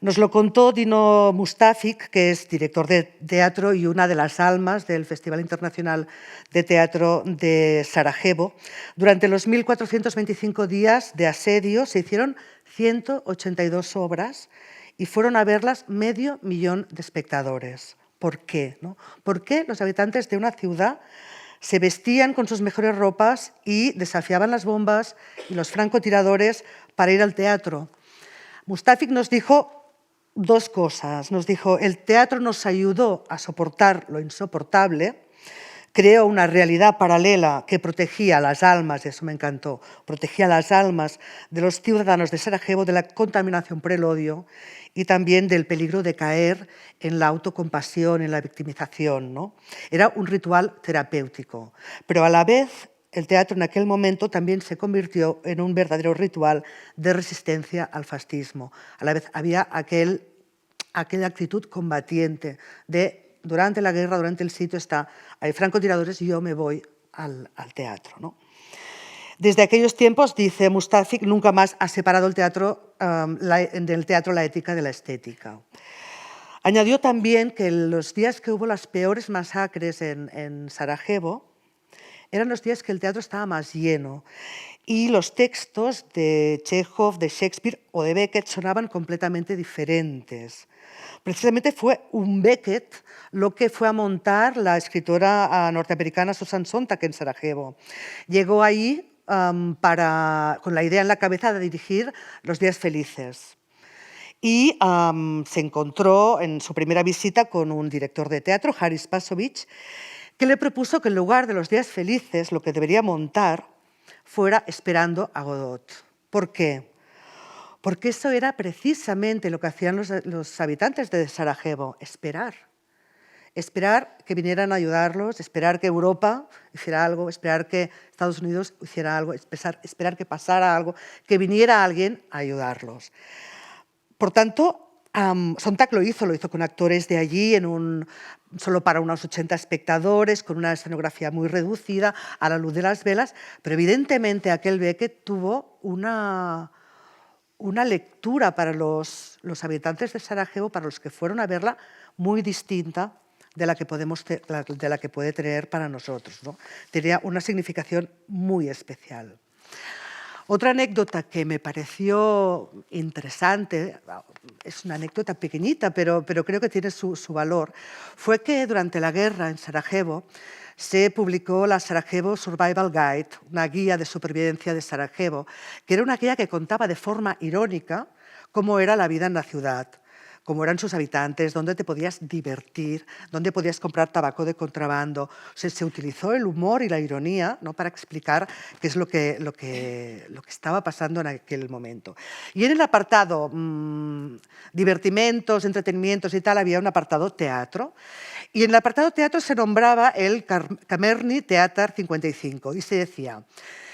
Nos lo contó Dino Mustafic, que es director de teatro y una de las almas del Festival Internacional de Teatro de Sarajevo. Durante los 1.425 días de asedio se hicieron 182 obras y fueron a verlas 500.000 de espectadores. ¿Por qué? ¿No? ¿Por qué los habitantes de una ciudad se vestían con sus mejores ropas y desafiaban las bombas y los francotiradores para ir al teatro? Mustafic nos dijo dos cosas. Nos dijo, el teatro nos ayudó a soportar lo insoportable, creó una realidad paralela que protegía las almas, eso me encantó, protegía las almas de los ciudadanos de Sarajevo de la contaminación por el odio y también del peligro de caer en la autocompasión, en la victimización, ¿no? Era un ritual terapéutico, pero a la vez el teatro en aquel momento también se convirtió en un verdadero ritual de resistencia al fascismo. A la vez había aquella actitud combatiente de durante la guerra, durante el sitio hay francotiradores y yo me voy al teatro, ¿no? Desde aquellos tiempos, dice Mustafic, nunca más ha separado del teatro la ética de la estética. Añadió también que los días que hubo las peores masacres en Sarajevo eran los días que el teatro estaba más lleno y los textos de Chekhov, de Shakespeare o de Beckett sonaban completamente diferentes. Precisamente fue un Beckett lo que fue a montar la escritora norteamericana Susan Sontag en Sarajevo. Llegó ahí con la idea en la cabeza de dirigir Los días felices. Y se encontró en su primera visita con un director de teatro, Haris Pasovich, que le propuso que en lugar de Los días felices lo que debería montar fuera Esperando a Godot. ¿Por qué? Porque eso era precisamente lo que hacían los habitantes de Sarajevo, esperar. Esperar que vinieran a ayudarlos, esperar que Europa hiciera algo, esperar que Estados Unidos hiciera algo, esperar que pasara algo, que viniera alguien a ayudarlos. Por tanto, Sontag lo hizo con actores de allí, solo para unos 80 espectadores, con una escenografía muy reducida, a la luz de las velas, pero evidentemente aquel Beckett tuvo una lectura para los habitantes de Sarajevo, para los que fueron a verla, muy distinta de la que puede tener para nosotros, ¿no? Tenía una significación muy especial. Otra anécdota que me pareció interesante, es una anécdota pequeñita, pero creo que tiene su valor, fue que durante la guerra en Sarajevo se publicó la Sarajevo Survival Guide, una guía de supervivencia de Sarajevo, que era una guía que contaba de forma irónica cómo era la vida en la ciudad, cómo eran sus habitantes, dónde te podías divertir, dónde podías comprar tabaco de contrabando. O sea, se utilizó el humor y la ironía, ¿no?, para explicar qué es lo que estaba pasando en aquel momento. Y en el apartado divertimentos, entretenimientos y tal, había un apartado teatro. Y en el apartado teatro se nombraba el Kamerni Theater 55 y se decía: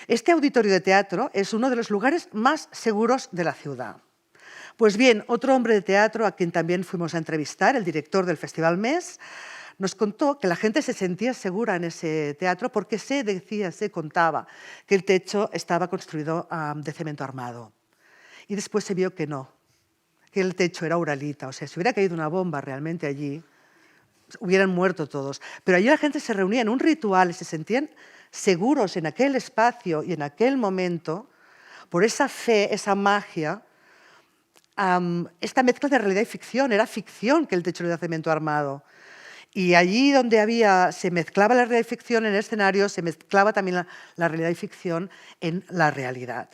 este auditorio de teatro es uno de los lugares más seguros de la ciudad. Pues bien, otro hombre de teatro a quien también fuimos a entrevistar, el director del Festival MES, nos contó que la gente se sentía segura en ese teatro porque se contaba que el techo estaba construido de cemento armado. Y después se vio que no, que el techo era uralita. O sea, si hubiera caído una bomba realmente allí, hubieran muerto todos. Pero allí la gente se reunía en un ritual y se sentían seguros en aquel espacio y en aquel momento por esa fe, esa magia. Esta mezcla de realidad y ficción, era ficción que el techo era de cemento armado. Y allí donde se mezclaba la realidad y ficción en el escenario, se mezclaba también la realidad y ficción en la realidad.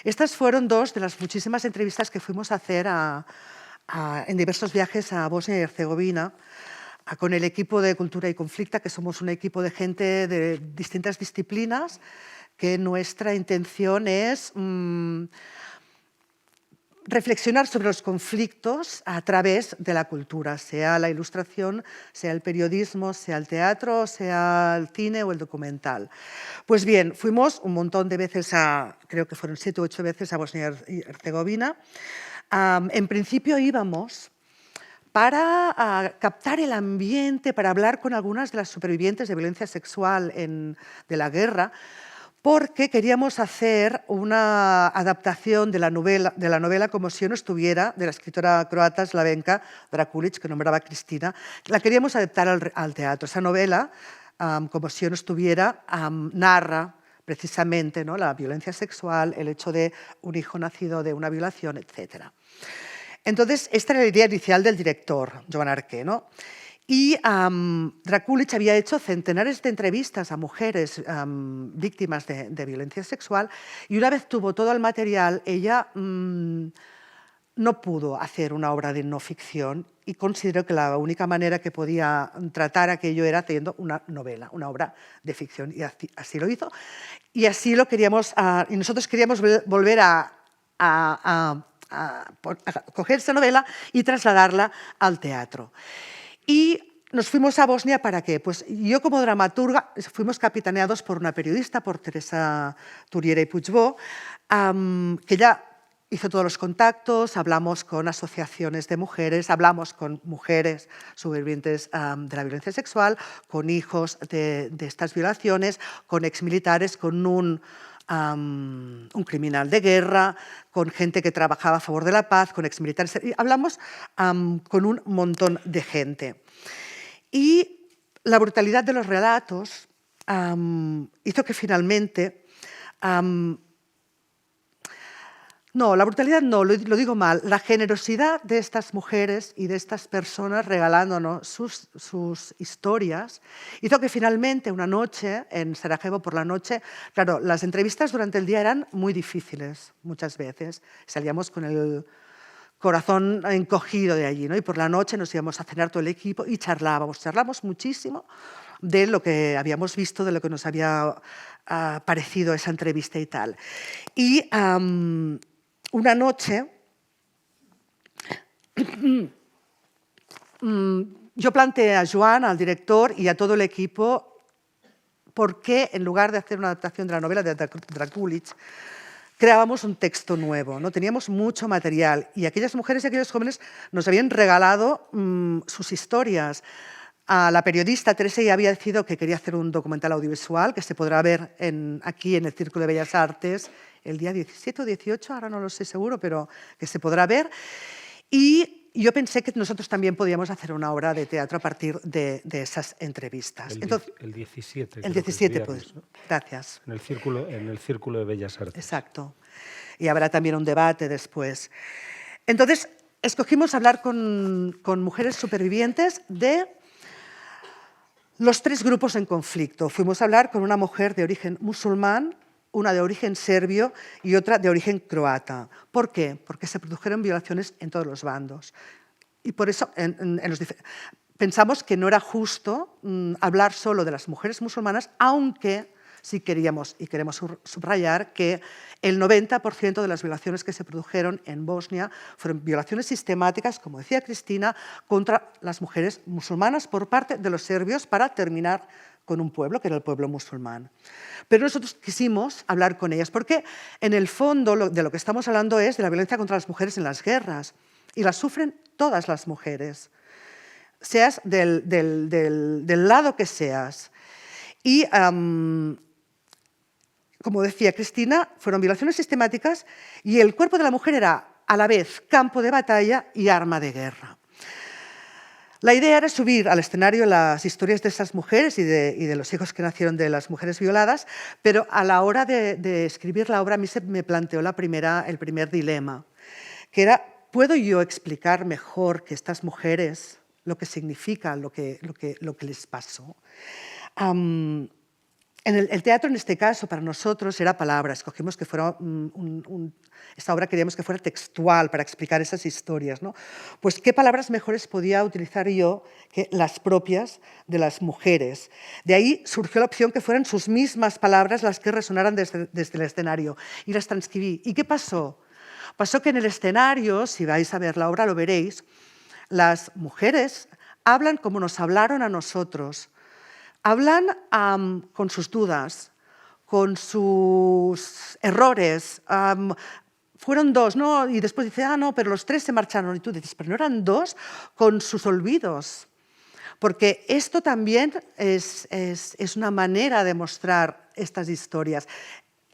Estas fueron dos de las muchísimas entrevistas que fuimos a hacer en diversos viajes a Bosnia y Herzegovina con el equipo de Cultura y Conflicta, que somos un equipo de gente de distintas disciplinas, que nuestra intención es reflexionar sobre los conflictos a través de la cultura, sea la ilustración, sea el periodismo, sea el teatro, sea el cine o el documental. Pues bien, fuimos un montón de veces creo que fueron 7 u 8 veces a Bosnia y Herzegovina. En principio íbamos para captar el ambiente, para hablar con algunas de las supervivientes de violencia sexual de la guerra, porque queríamos hacer una adaptación de la novela como si yo no estuviera, de la escritora croata Slavenka Drakulic, que nombraba Cristina. La queríamos adaptar al teatro. Esa novela, como si yo no estuviera, narra precisamente, ¿no?, la violencia sexual, el hecho de un hijo nacido de una violación, etc. Entonces, esta era la idea inicial del director, Joan Arqué, ¿no? Y Drakulic había hecho centenares de entrevistas a mujeres víctimas de violencia sexual y una vez tuvo todo el material, ella no pudo hacer una obra de no ficción y consideró que la única manera que podía tratar aquello era haciendo una novela, una obra de ficción, y así lo hizo. Y así lo queríamos, y nosotros queríamos volver a coger esa novela y trasladarla al teatro. Y nos fuimos a Bosnia, ¿para qué? Pues yo como dramaturga, fuimos capitaneados por una periodista, por Teresa Turiera y Puigbó, que ya hizo todos los contactos, hablamos con asociaciones de mujeres, hablamos con mujeres supervivientes de la violencia sexual, con hijos de estas violaciones, con exmilitares, con un criminal de guerra, con gente que trabajaba a favor de la paz, con exmilitares. Hablamos con un montón de gente. Y la brutalidad de los relatos hizo que finalmente... No, la brutalidad no, lo digo mal. La generosidad de estas mujeres y de estas personas regalándonos sus historias hizo que finalmente una noche, en Sarajevo por la noche, claro, las entrevistas durante el día eran muy difíciles muchas veces. Salíamos con el corazón encogido de allí, ¿no? Y por la noche nos íbamos a cenar todo el equipo y charlábamos muchísimo de lo que habíamos visto, de lo que nos había parecido esa entrevista y tal. Y una noche yo planteé a Joan, al director, y a todo el equipo por qué, en lugar de hacer una adaptación de la novela de Drakulic, creábamos un texto nuevo, ¿no? Teníamos mucho material y aquellas mujeres y aquellos jóvenes nos habían regalado sus historias. La periodista Teresa ya había decidido que quería hacer un documental audiovisual que se podrá ver aquí en el Círculo de Bellas Artes el día 17 o 18, ahora no lo sé seguro, pero que se podrá ver. Y yo pensé que nosotros también podíamos hacer una obra de teatro a partir de esas entrevistas. El 17. El 17, viernes, pues. ¿no? Gracias. En el Círculo de Bellas Artes. Exacto. Y habrá también un debate después. Entonces, escogimos hablar con mujeres supervivientes de los 3 grupos en conflicto. Fuimos a hablar con una mujer de origen musulmán, una de origen serbio y otra de origen croata. ¿Por qué? Porque se produjeron violaciones en todos los bandos. y por eso pensamos que no era justo hablar solo de las mujeres musulmanas, aunque sí queríamos y queremos subrayar que el 90% de las violaciones que se produjeron en Bosnia fueron violaciones sistemáticas, como decía Cristina, contra las mujeres musulmanas por parte de los serbios para terminar con un pueblo, que era el pueblo musulmán. Pero nosotros quisimos hablar con ellas, porque en el fondo de lo que estamos hablando es de la violencia contra las mujeres en las guerras, y la sufren todas las mujeres, seas del lado que seas. Y, como decía Cristina, fueron violaciones sistemáticas y el cuerpo de la mujer era a la vez campo de batalla y arma de guerra. La idea era subir al escenario las historias de esas mujeres y de los hijos que nacieron de las mujeres violadas, pero a la hora de escribir la obra a mí se me planteó el primer dilema, que era, ¿puedo yo explicar mejor que estas mujeres lo que significa, lo que les pasó? El teatro, en este caso, para nosotros era palabra. Escogimos que fuera esta obra queríamos que fuera textual para explicar esas historias, ¿no? Pues, ¿qué palabras mejores podía utilizar yo que las propias de las mujeres? De ahí surgió la opción que fueran sus mismas palabras las que resonaran desde el escenario. Y las transcribí. ¿Y qué pasó? Pasó que en el escenario, si vais a ver la obra lo veréis, las mujeres hablan como nos hablaron a nosotros. Hablan con sus dudas, con sus errores. Fueron dos, ¿no? Y después dice, no, pero los tres se marcharon. Y tú dices, pero no eran dos, con sus olvidos. Porque esto también es una manera de mostrar estas historias.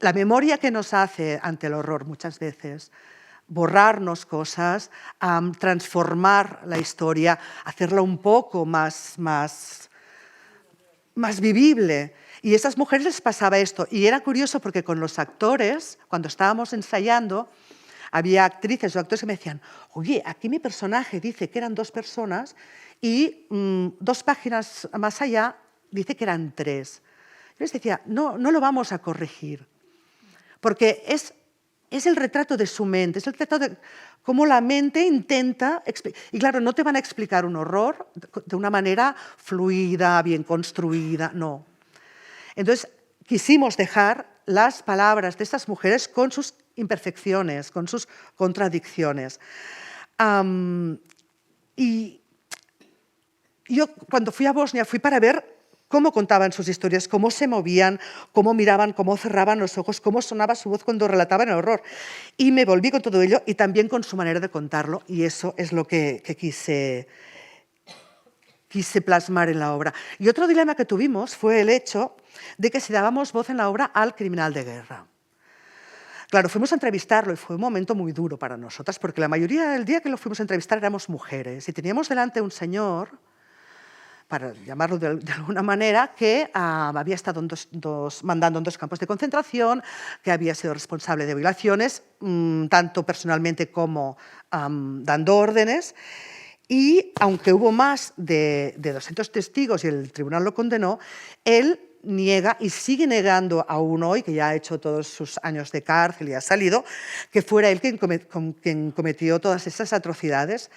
La memoria que nos hace ante el horror muchas veces, borrarnos cosas, transformar la historia, hacerla un poco más vivible. Y a esas mujeres les pasaba esto. Y era curioso porque con los actores, cuando estábamos ensayando, había actrices o actores que me decían, oye, aquí mi personaje dice que eran dos personas y 2 páginas más allá dice que eran 3. Yo les decía, no lo vamos a corregir, porque es el retrato de su mente, es el retrato de cómo la mente intenta... Y claro, no te van a explicar un horror de una manera fluida, bien construida, no. Entonces, quisimos dejar las palabras de estas mujeres con sus imperfecciones, con sus contradicciones. Y yo, cuando fui a Bosnia, fui para ver cómo contaban sus historias, cómo se movían, cómo miraban, cómo cerraban los ojos, cómo sonaba su voz cuando relataban el horror. Y me volví con todo ello y también con su manera de contarlo, y eso es lo que quise plasmar en la obra. Y otro dilema que tuvimos fue el hecho de que si dábamos voz en la obra al criminal de guerra. Claro, fuimos a entrevistarlo y fue un momento muy duro para nosotras, porque la mayoría del día que lo fuimos a entrevistar éramos mujeres y teníamos delante un señor, para llamarlo de alguna manera, que había estado mandando en 2 campos de concentración, que había sido responsable de violaciones, tanto personalmente como dando órdenes. Y aunque hubo más de 200 testigos y el tribunal lo condenó, él niega y sigue negando aún hoy, que ya ha hecho todos sus años de cárcel y ha salido, que fuera él quien cometió todas esas atrocidades.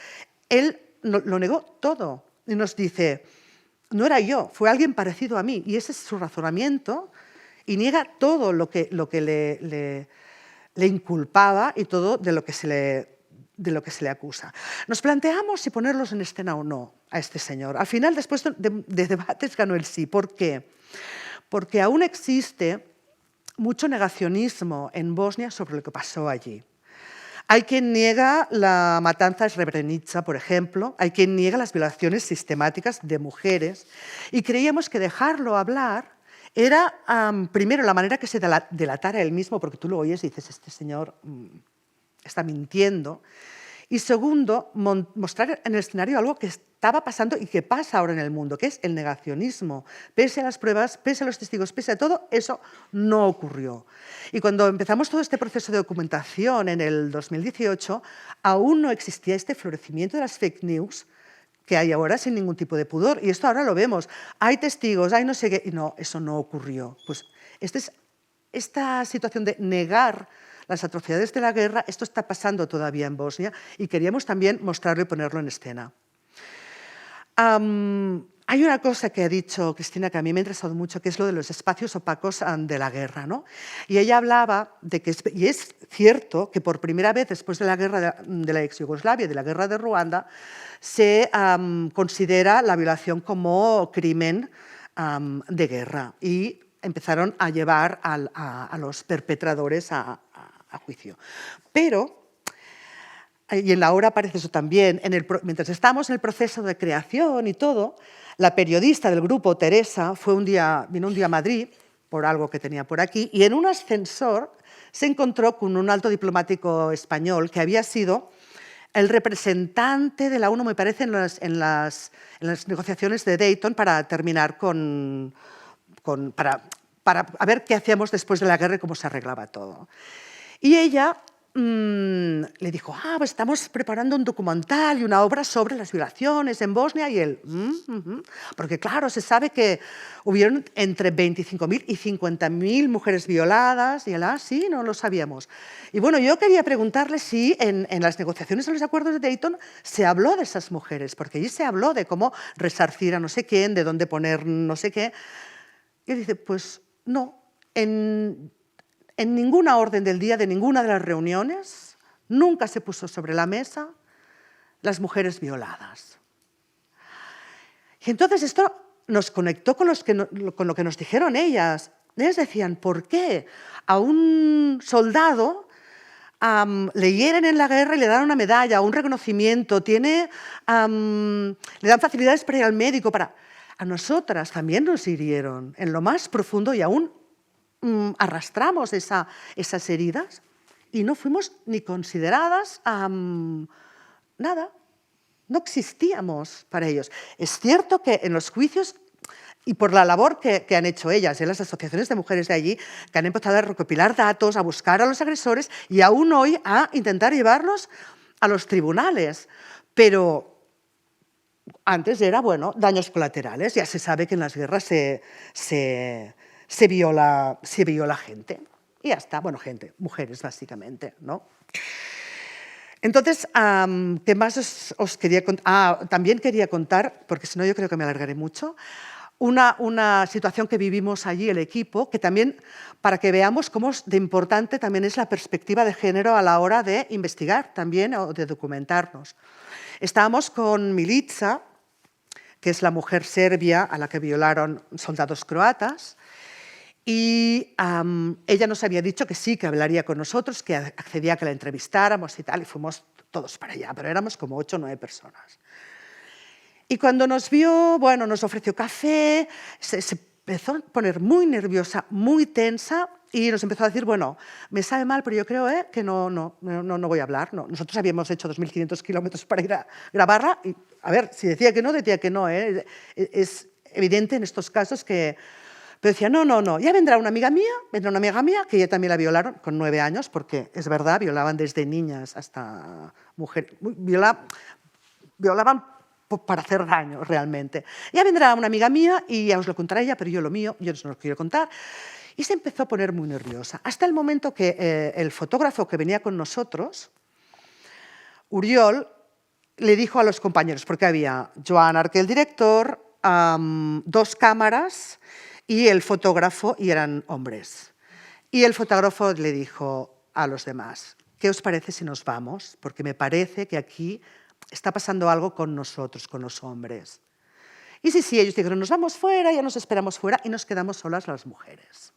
Él lo negó todo y nos dice, no era yo, fue alguien parecido a mí. Y ese es su razonamiento y niega todo lo que le inculpaba y todo de lo que se le acusa. Nos planteamos si ponerlos en escena o no a este señor. Al final, después de debates, ganó el sí. ¿Por qué? Porque aún existe mucho negacionismo en Bosnia sobre lo que pasó allí. Hay quien niega la matanza de Srebrenica, por ejemplo, hay quien niega las violaciones sistemáticas de mujeres, y creíamos que dejarlo hablar era, primero, la manera que se delatara él mismo, porque tú lo oyes y dices, este señor está mintiendo, y segundo, mostrar en el escenario algo que estaba pasando y que pasa ahora en el mundo, que es el negacionismo. Pese a las pruebas, pese a los testigos, pese a todo, eso no ocurrió. Y cuando empezamos todo este proceso de documentación en el 2018, aún no existía este florecimiento de las fake news que hay ahora sin ningún tipo de pudor. Y esto ahora lo vemos. Hay testigos, hay no sé qué. Y no, eso no ocurrió. Pues este es esta situación de negar las atrocidades de la guerra, esto está pasando todavía en Bosnia y queríamos también mostrarlo y ponerlo en escena. Hay una cosa que ha dicho Cristina que a mí me ha interesado mucho, que es lo de los espacios opacos de la guerra, ¿no? Y ella hablaba de que, y es cierto, que por primera vez después de la guerra de la ex Yugoslavia, de la guerra de Ruanda, se considera la violación como crimen de guerra y empezaron a llevar a los perpetradores a juicio. Pero, y en la obra aparece eso también, mientras estábamos en el proceso de creación y todo, la periodista del grupo, Teresa, vino un día a Madrid, por algo que tenía por aquí, y en un ascensor se encontró con un alto diplomático español que había sido el representante de la ONU, me parece, en las negociaciones de Dayton para terminar para ver qué hacíamos después de la guerra y cómo se arreglaba todo. Y ella le dijo, pues estamos preparando un documental y una obra sobre las violaciones en Bosnia, y él, porque claro, se sabe que hubieron entre 25.000 y 50.000 mujeres violadas, y él, sí, no lo sabíamos. Y bueno, yo quería preguntarle si en las negociaciones de los acuerdos de Dayton se habló de esas mujeres, porque allí se habló de cómo resarcir a no sé quién, de dónde poner no sé qué. Y él dice, pues no, en ninguna orden del día de ninguna de las reuniones nunca se puso sobre la mesa las mujeres violadas. Y entonces esto nos conectó con lo que nos dijeron ellas. Ellas decían, ¿por qué a un soldado le hieren en la guerra y le dan una medalla, un reconocimiento, le dan facilidades para ir al médico? A nosotras también nos hirieron en lo más profundo y aún arrastramos esas heridas y no fuimos ni consideradas nada, no existíamos para ellos. Es cierto que en los juicios, y por la labor que han hecho ellas, en las asociaciones de mujeres de allí, que han empezado a recopilar datos, a buscar a los agresores y aún hoy a intentar llevarlos a los tribunales, pero antes era, bueno, daños colaterales, ya se sabe que en las guerras se viola gente. Y ya está, bueno, gente, mujeres básicamente, ¿no? Entonces, ¿qué más os quería contar? También quería contar, porque si no yo creo que me alargaré mucho, una situación que vivimos allí el equipo, que también, para que veamos cómo de importante también es la perspectiva de género a la hora de investigar también o de documentarnos. Estábamos con Milica, que es la mujer serbia a la que violaron soldados croatas, y ella nos había dicho que sí, que hablaría con nosotros, que accedía a que la entrevistáramos y tal, y fuimos todos para allá, pero éramos como 8 o 9 personas. Y cuando nos vio, bueno, nos ofreció café, se empezó a poner muy nerviosa, muy tensa, y nos empezó a decir, bueno, me sabe mal, pero yo creo que no voy a hablar. No. Nosotros habíamos hecho 2.500 kilómetros para ir a grabarla, y a ver, si decía que no, decía que no. Es evidente en estos casos que... Pero decía, no, ya vendrá una amiga mía, que ella también la violaron con 9 años, porque es verdad, violaban desde niñas hasta mujeres, violaban para hacer daño realmente. Ya vendrá una amiga mía y ya os lo contará ella, pero yo lo mío, yo no os lo quiero contar. Y se empezó a poner muy nerviosa, hasta el momento que el fotógrafo que venía con nosotros, Uriol, le dijo a los compañeros, porque había Joan Arque, el director, 2 cámaras y el fotógrafo, y eran hombres. Y el fotógrafo le dijo a los demás, ¿qué os parece si nos vamos? Porque me parece que aquí está pasando algo con nosotros, con los hombres. Y sí, ellos dijeron, nos vamos fuera, ya nos esperamos fuera, y nos quedamos solas las mujeres.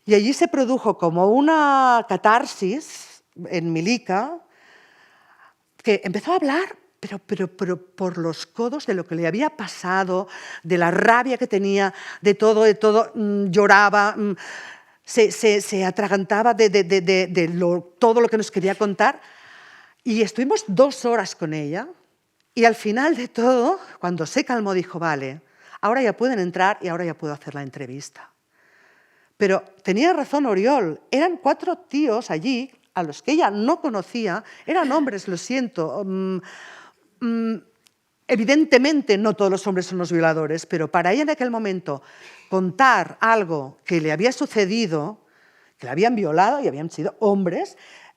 Y allí se produjo como una catarsis en Milica, que empezó a hablar, pero por los codos de lo que le había pasado, de la rabia que tenía, de todo, lloraba, se atragantaba de todo lo que nos quería contar. Y estuvimos 2 horas con ella, y al final de todo, cuando se calmó, dijo, vale, ahora ya pueden entrar y ahora ya puedo hacer la entrevista. Pero tenía razón Oriol, eran 4 tíos allí, a los que ella no conocía, eran hombres, lo siento. Evidentemente no todos los hombres son los violadores, pero para ella en aquel momento contar algo que le había sucedido, que la habían violado y habían sido hombres,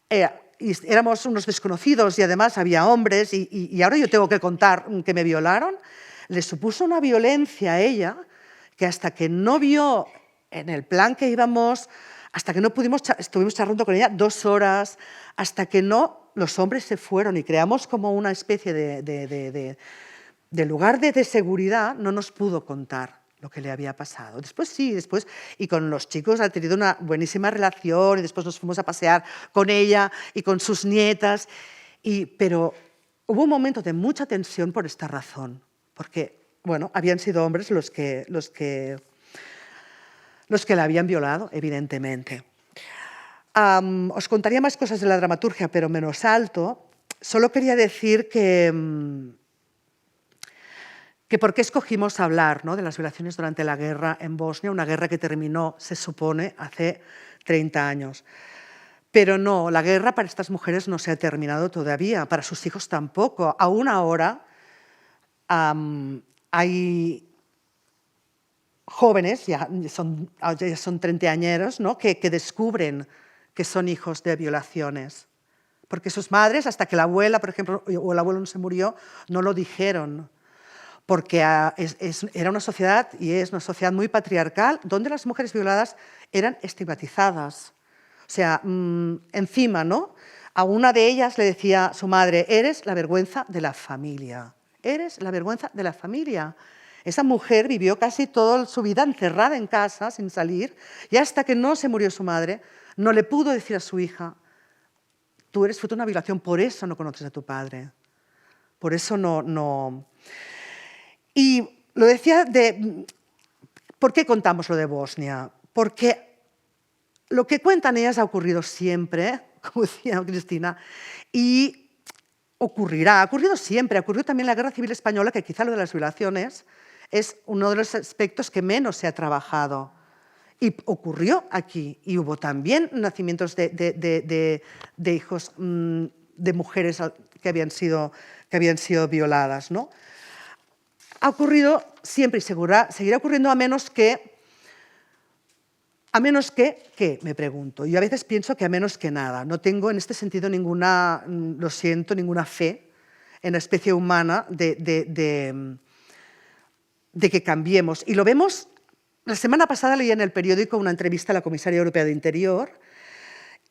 y éramos unos desconocidos y además había hombres y ahora yo tengo que contar que me violaron, le supuso una violencia a ella que hasta que no vio en el plan que íbamos, hasta que no estuvimos charlando con ella 2 horas, hasta que no, los hombres se fueron y creamos como una especie de lugar de seguridad, no nos pudo contar lo que le había pasado. Después sí, y con los chicos ha tenido una buenísima relación y después nos fuimos a pasear con ella y con sus nietas, pero hubo un momento de mucha tensión por esta razón, porque, bueno, habían sido hombres los que la habían violado, evidentemente. Os contaría más cosas de la dramaturgia, pero me lo salto. Solo quería decir que por qué escogimos hablar, ¿no?, de las violaciones durante la guerra en Bosnia, una guerra que terminó, se supone, hace 30 años. Pero no, la guerra para estas mujeres no se ha terminado todavía, para sus hijos tampoco. Aún ahora hay jóvenes, ya son 30añeros, ¿no?, que descubren que son hijos de violaciones. Porque sus madres, hasta que la abuela, por ejemplo, o el abuelo no se murió, no lo dijeron. Porque era una sociedad, y es una sociedad muy patriarcal, donde las mujeres violadas eran estigmatizadas. O sea, encima, ¿no?, a una de ellas le decía su madre: eres la vergüenza de la familia. Eres la vergüenza de la familia. Esa mujer vivió casi toda su vida encerrada en casa, sin salir, y hasta que no se murió su madre, no le pudo decir a su hija: tú eres fruto de una violación, por eso no conoces a tu padre. Por eso no... Y lo decía ¿por qué contamos lo de Bosnia? Porque lo que cuentan ellas ha ocurrido siempre, como decía Cristina, y ha ocurrido siempre. Ocurrió también en la Guerra Civil Española, que quizá lo de las violaciones es uno de los aspectos que menos se ha trabajado. Y ocurrió aquí, y hubo también nacimientos de hijos de mujeres que habían sido violadas, ¿no? Ha ocurrido siempre y seguirá ocurriendo a menos que, me pregunto. Yo a veces pienso que a menos que nada. No tengo en este sentido ninguna fe en la especie humana de que cambiemos. Y lo vemos, la semana pasada leí en el periódico una entrevista a la comisaria europea de Interior,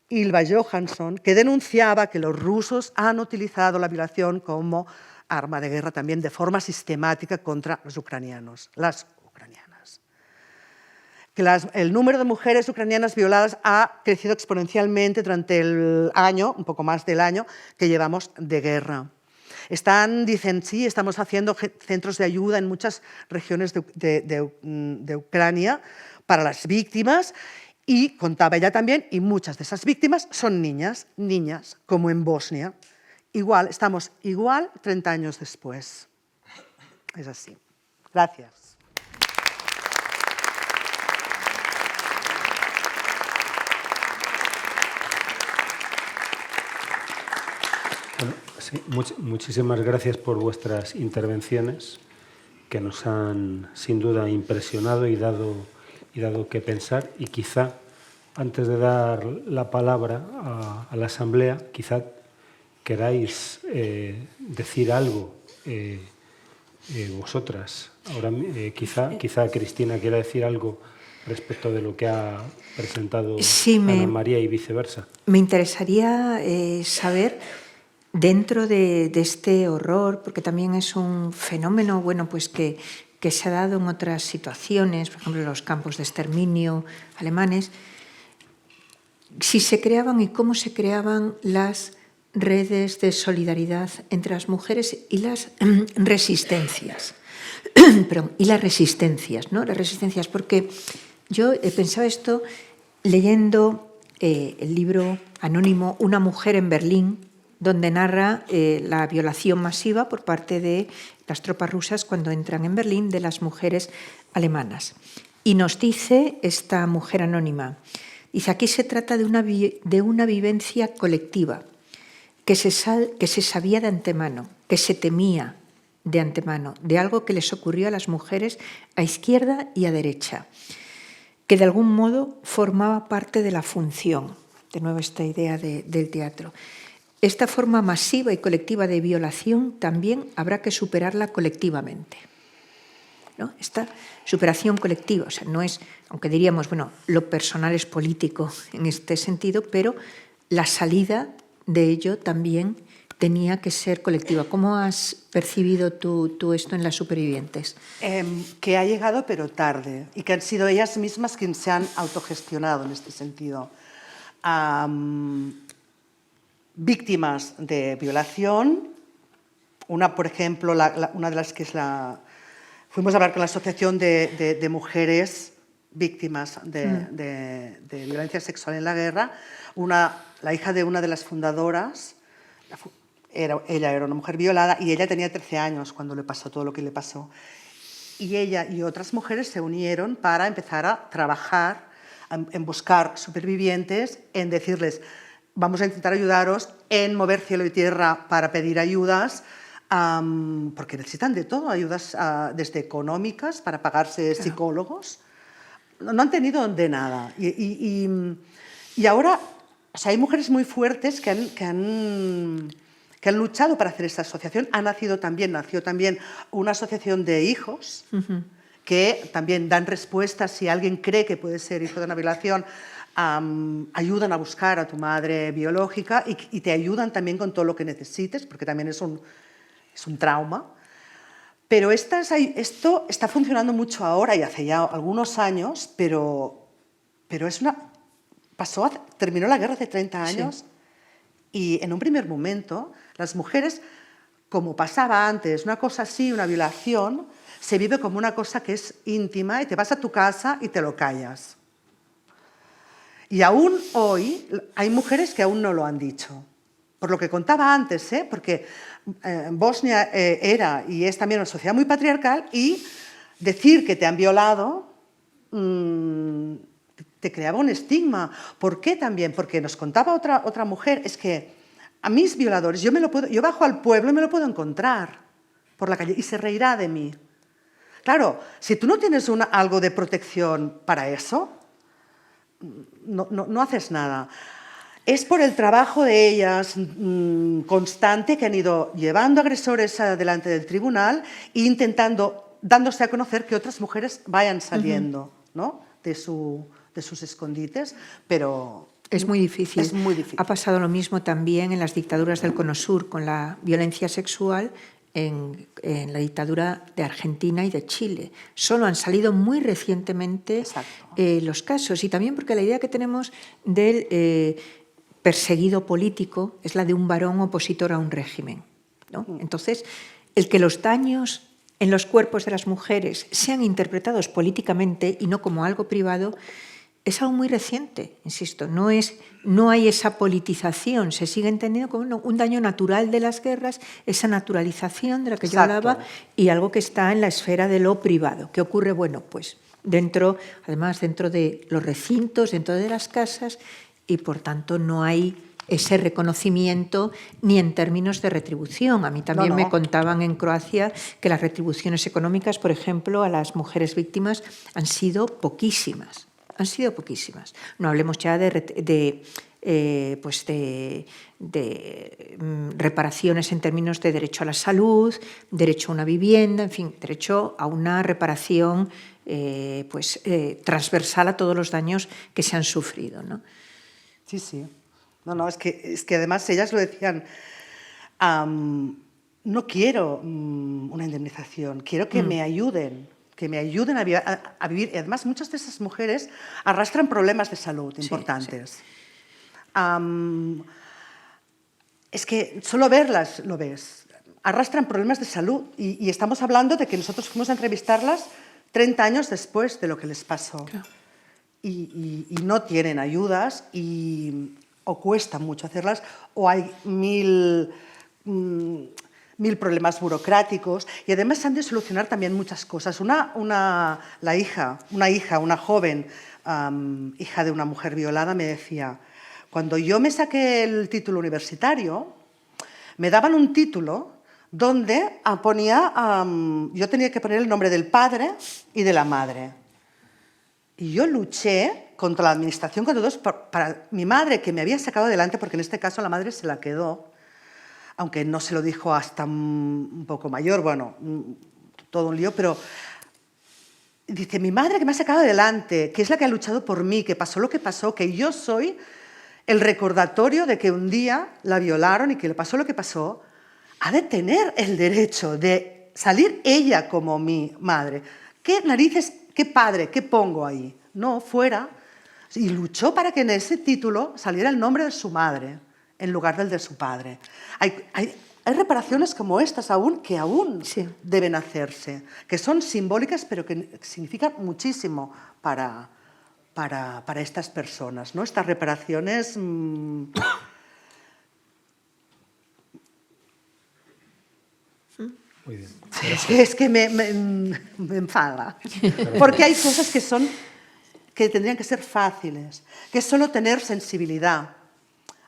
Ylva Johansson, que denunciaba que los rusos han utilizado la violación como arma de guerra también de forma sistemática contra los ucranianos, las ucranianas. Que el número de mujeres ucranianas violadas ha crecido exponencialmente durante el año, un poco más del año, que llevamos de guerra. Dicen, sí, estamos haciendo centros de ayuda en muchas regiones de Ucrania para las víctimas, y contaba ella también, y muchas de esas víctimas son niñas, como en Bosnia. Estamos igual 30 años después. Es así. Gracias. Bueno, sí, muchísimas gracias por vuestras intervenciones, que nos han sin duda impresionado y dado que pensar. Y quizá, antes de dar la palabra a la Asamblea, quizá queráis decir algo vosotras. Ahora, quizá Cristina quiera decir algo respecto de lo que ha presentado Ana María y viceversa. Me interesaría saber, dentro de este horror, porque también es un fenómeno, bueno, pues que se ha dado en otras situaciones, por ejemplo, en los campos de exterminio alemanes, si se creaban y cómo se creaban las redes de solidaridad entre las mujeres y las resistencias. Y las resistencias, ¿no? Las resistencias, porque yo pensaba esto leyendo el libro anónimo Una mujer en Berlín, donde narra la violación masiva por parte de las tropas rusas cuando entran en Berlín de las mujeres alemanas. Y nos dice esta mujer anónima, dice, aquí se trata de una vivencia colectiva, que se sabía de antemano, que se temía, de antemano de algo que les ocurrió a las mujeres a izquierda y a derecha, que de algún modo formaba parte de la función, de nuevo esta idea del teatro. Esta forma masiva y colectiva de violación también habrá que superarla colectivamente, ¿no? Esta superación colectiva, o sea, no es, aunque diríamos, bueno, lo personal es político en este sentido, pero la salida de ello también tenía que ser colectiva. ¿Cómo has percibido tú esto en las supervivientes? Que ha llegado pero tarde y que han sido ellas mismas quienes se han autogestionado en este sentido. Víctimas de violación, una, por ejemplo, una de las que es la... Fuimos a hablar con la Asociación de Mujeres Víctimas de Violencia Sexual en la Guerra, la hija de una de las fundadoras. Ella era una mujer violada y ella tenía 13 años cuando le pasó todo lo que le pasó. Y ella y otras mujeres se unieron para empezar a trabajar, en buscar supervivientes, en decirles, vamos a intentar ayudaros, en mover cielo y tierra para pedir ayudas, porque necesitan de todo, ayudas desde económicas para pagarse psicólogos. No han tenido de nada. Y ahora, o sea, hay mujeres muy fuertes que han luchado para hacer esta asociación. Nació también una asociación de hijos que también dan respuestas si alguien cree que puede ser hijo de una violación. Ayudan a buscar a tu madre biológica y te ayudan también con todo lo que necesites, porque también es un trauma. Pero esto está funcionando mucho ahora y hace ya algunos años, pero terminó la guerra hace 30 años. Sí. Y en un primer momento, las mujeres, como pasaba antes, una cosa así, una violación, se vive como una cosa que es íntima y te vas a tu casa y te lo callas. Y aún hoy hay mujeres que aún no lo han dicho. Por lo que contaba antes, porque Bosnia era y es también una sociedad muy patriarcal y decir que te han violado te creaba un estigma. ¿Por qué también? Porque nos contaba otra mujer, es que a mis violadores, yo bajo al pueblo y me lo puedo encontrar por la calle y se reirá de mí. Claro, si tú no tienes algo de protección para eso, no haces nada. Es por el trabajo de ellas constante que han ido llevando agresores delante del tribunal e dándose a conocer que otras mujeres vayan saliendo, ¿no? de sus escondites, pero... Es muy difícil. Es muy difícil. Ha pasado lo mismo también en las dictaduras del Cono Sur con la violencia sexual en la dictadura de Argentina y de Chile. Solo han salido muy recientemente los casos y también porque la idea que tenemos del perseguido político es la de un varón opositor a un régimen, ¿no? Entonces, el que los daños en los cuerpos de las mujeres sean interpretados políticamente y no como algo privado es algo muy reciente, insisto, no hay esa politización, se sigue entendiendo como un daño natural de las guerras, esa naturalización de la que yo hablaba y algo que está en la esfera de lo privado. ¿Qué ocurre? Bueno, pues además dentro de los recintos, dentro de las casas y por tanto no hay ese reconocimiento ni en términos de retribución. A mí también me contaban en Croacia que las retribuciones económicas, por ejemplo, a las mujeres víctimas han sido poquísimas. Han sido poquísimas. No hablemos ya de reparaciones en términos de derecho a la salud, derecho a una vivienda, en fin, derecho a una reparación transversal a todos los daños que se han sufrido, ¿no? Sí, sí. No, es que además ellas lo decían, no quiero una indemnización, quiero que me ayuden. Que me ayuden a vivir. Y además, muchas de esas mujeres arrastran problemas de salud importantes. Sí. Es que solo verlas lo ves. Arrastran problemas de salud y estamos hablando de que nosotros fuimos a entrevistarlas 30 años después de lo que les pasó. Claro. Y no tienen ayudas o cuesta mucho hacerlas o hay mil problemas burocráticos y además han de solucionar también muchas cosas. Una joven hija de una mujer violada me decía, cuando yo me saqué el título universitario, me daban un título donde ponía, yo tenía que poner el nombre del padre y de la madre. Y yo luché contra la administración, contra todos, para mi madre, que me había sacado adelante, porque en este caso la madre se la quedó, aunque no se lo dijo hasta un poco mayor, bueno, todo un lío, pero dice, mi madre que me ha sacado adelante, que es la que ha luchado por mí, que pasó lo que pasó, que yo soy el recordatorio de que un día la violaron y que le pasó lo que pasó, ha de tener el derecho de salir ella como mi madre. ¿Qué narices, qué padre, qué pongo ahí? No, fuera. Y luchó para que en ese título saliera el nombre de su madre en lugar del de su padre. Hay reparaciones como estas aún que aún sí. deben hacerse, que son simbólicas pero que significan muchísimo para estas personas, ¿no? Estas reparaciones... Muy bien. Es que me enfada, porque hay cosas que tendrían que ser fáciles, que es solo tener sensibilidad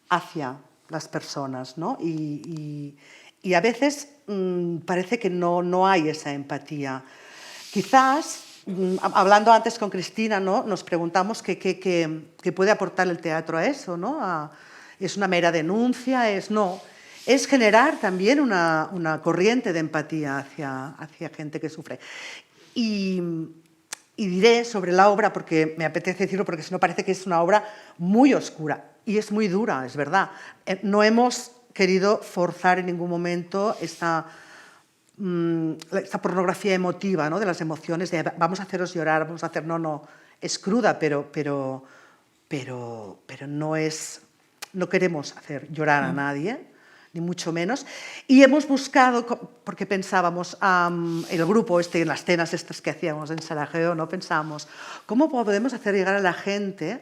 hacia las personas, ¿no? Y a veces parece que no hay esa empatía. Quizás, hablando antes con Cristina, ¿no? Nos preguntamos qué puede aportar el teatro a eso, ¿no? ¿Es una mera denuncia? Es generar también una corriente de empatía hacia gente que sufre. Y diré sobre la obra, porque me apetece decirlo, porque si no parece que es una obra muy oscura, y es muy dura, es verdad. No hemos querido forzar en ningún momento esta pornografía emotiva, ¿no? De las emociones, de vamos a haceros llorar, vamos a hacer... No, es cruda, pero no queremos hacer llorar a nadie, ni mucho menos. Y hemos buscado, porque pensábamos, el grupo en las cenas estas que hacíamos en Sarajevo, ¿no? Pensábamos, ¿cómo podemos hacer llegar a la gente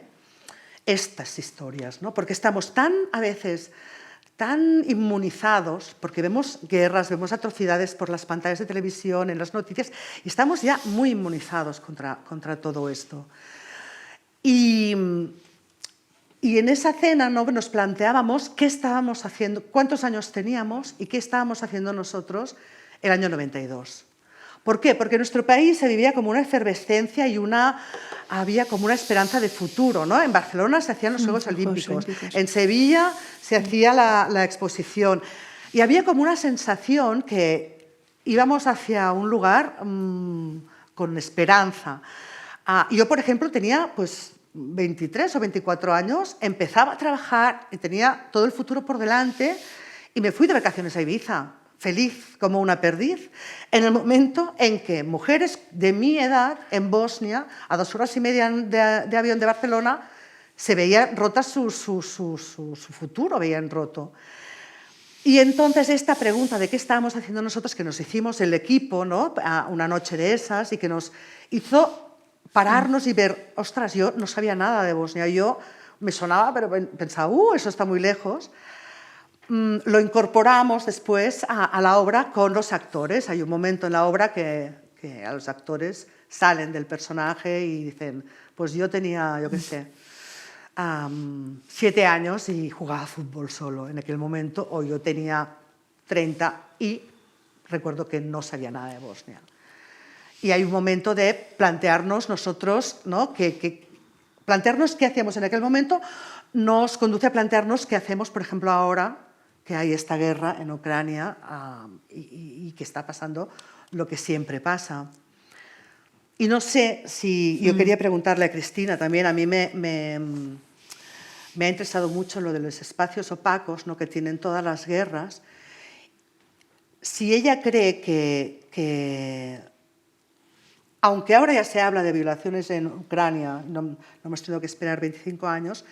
estas historias, ¿no? Porque estamos a veces tan inmunizados, porque vemos guerras, vemos atrocidades por las pantallas de televisión, en las noticias, y estamos ya muy inmunizados contra todo esto. Y en esa cena, ¿no? Nos planteábamos qué estábamos haciendo, cuántos años teníamos y qué estábamos haciendo nosotros el año 92. ¿Por qué? Porque en nuestro país se vivía como una efervescencia y había como una esperanza de futuro, ¿no? En Barcelona se hacían los Juegos Olímpicos, en Sevilla se hacía la exposición y había como una sensación que íbamos hacia un lugar con esperanza. Yo, por ejemplo, tenía 23 o 24 años, empezaba a trabajar y tenía todo el futuro por delante y me fui de vacaciones a Ibiza, feliz como una perdiz, en el momento en que mujeres de mi edad en Bosnia, a 2 horas y media de avión de Barcelona, se veían rotas su futuro, veían roto. Y entonces esta pregunta de qué estábamos haciendo nosotros, que nos hicimos el equipo, ¿no? Una noche de esas y que nos hizo pararnos y ver, ostras, yo no sabía nada de Bosnia, yo me sonaba, pero pensaba, eso está muy lejos. Lo incorporamos después a la obra con los actores. Hay un momento en la obra que a los actores salen del personaje y dicen, pues yo tenía, yo qué sé, 7 años y jugaba fútbol solo en aquel momento, o yo tenía 30 y recuerdo que no sabía nada de Bosnia. Y hay un momento de plantearnos nosotros, ¿no? Plantearnos qué hacíamos en aquel momento nos conduce a plantearnos qué hacemos, por ejemplo, ahora que hay esta guerra en Ucrania y que está pasando lo que siempre pasa. Y no sé si... Yo quería preguntarle a Cristina también, a mí me ha interesado mucho lo de los espacios opacos, ¿no? Que tienen todas las guerras. Si ella cree que aunque ahora ya se habla de violaciones en Ucrania, no hemos tenido que esperar 25 años,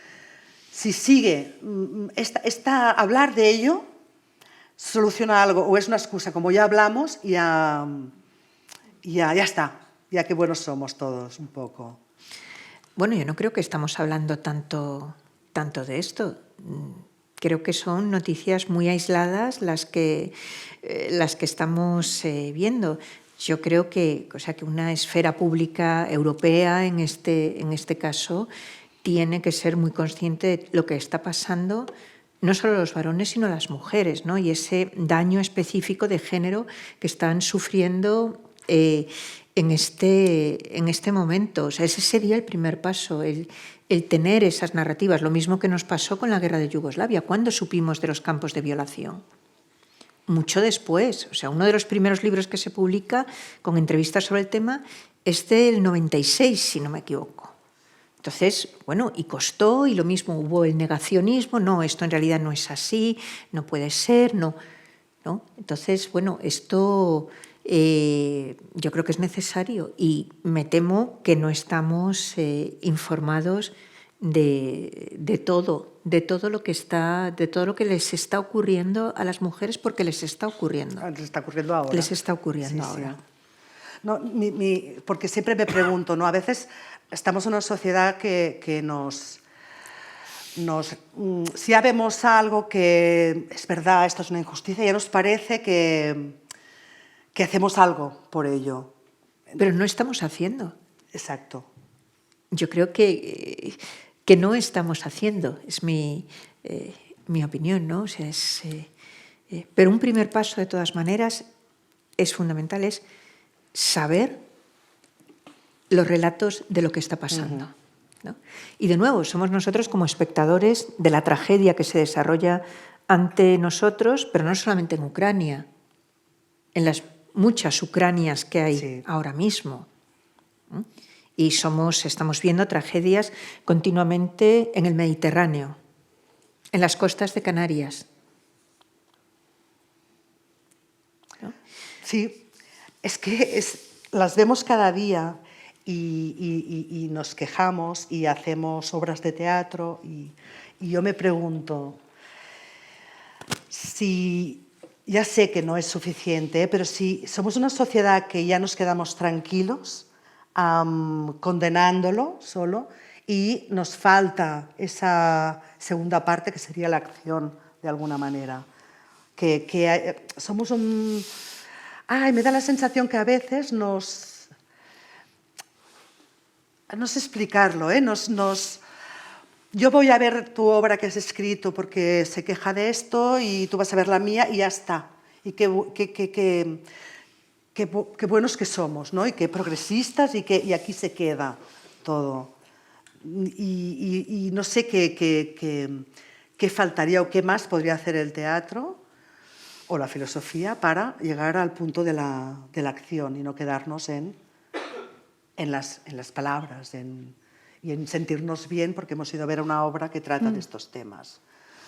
si sigue hablar de ello, soluciona algo o es una excusa, como ya hablamos, ya está, ya qué buenos somos todos un poco. Bueno, yo no creo que estamos hablando tanto de esto. Creo que son noticias muy aisladas las que estamos viendo. Yo creo que una esfera pública europea, en este caso, tiene que ser muy consciente de lo que está pasando no solo los varones, sino las mujeres, ¿no? Y ese daño específico de género que están sufriendo en este momento. O sea, ese sería el primer paso, el tener esas narrativas. Lo mismo que nos pasó con la guerra de Yugoslavia. ¿Cuándo supimos de los campos de violación? Mucho después. O sea, uno de los primeros libros que se publica con entrevistas sobre el tema es del 96, si no me equivoco. Entonces, bueno, y costó, y lo mismo hubo el negacionismo, no, esto en realidad no es así, no puede ser, no. Entonces, bueno, esto yo creo que es necesario y me temo que no estamos informados de todo lo que les está ocurriendo a las mujeres, porque les está ocurriendo. Les está ocurriendo ahora. Les está ocurriendo ahora. Sí. No, porque siempre me pregunto, ¿no? A veces estamos en una sociedad que nos si ya vemos algo que es verdad, esto es una injusticia, ya nos parece que hacemos algo por ello. Pero no estamos haciendo. Exacto. Yo creo que no estamos haciendo, es mi opinión, ¿no? O sea, pero un primer paso, de todas maneras, es fundamental, es saber los relatos de lo que está pasando. ¿No? Y de nuevo, somos nosotros como espectadores de la tragedia que se desarrolla ante nosotros, pero no solamente en Ucrania, en las muchas Ucranias que hay ahora mismo. Y estamos viendo tragedias continuamente en el Mediterráneo, en las costas de Canarias. ¿No? Sí, es que las vemos cada día. Y nos quejamos y hacemos obras de teatro y yo me pregunto si, ya sé que no es suficiente, pero si somos una sociedad que ya nos quedamos tranquilos condenándolo solo y nos falta esa segunda parte que sería la acción de alguna manera, que somos me da la sensación que a veces no sé explicarlo, yo voy a ver tu obra que has escrito porque se queja de esto y tú vas a ver la mía y ya está. Y qué buenos que somos, ¿no? Y qué progresistas y aquí se queda todo. Y no sé qué faltaría o qué más podría hacer el teatro o la filosofía para llegar al punto de la acción y no quedarnos en las palabras y en sentirnos bien porque hemos ido a ver una obra que trata de estos temas.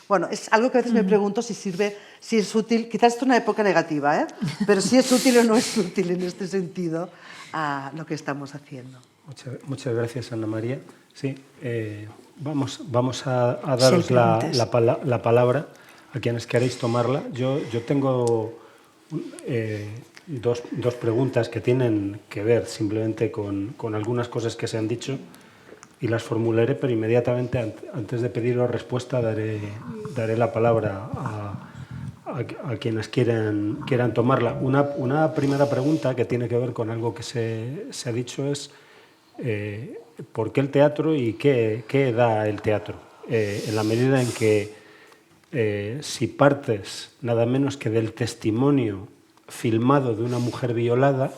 Bueno, es algo que a veces me pregunto si es útil, quizás esto es una época negativa, pero si es útil o no es útil en este sentido a lo que estamos haciendo. Muchas gracias, Ana María. Sí, vamos a daros la palabra a quienes queréis tomarla. Yo tengo dos preguntas que tienen que ver simplemente con algunas cosas que se han dicho y las formularé, pero inmediatamente antes de pediros respuesta daré la palabra a quienes quieran tomarla. Una primera pregunta que tiene que ver con algo que se ha dicho es ¿por qué el teatro y qué da el teatro? En la medida en que si partes nada menos que del testimonio filmado de una mujer violada,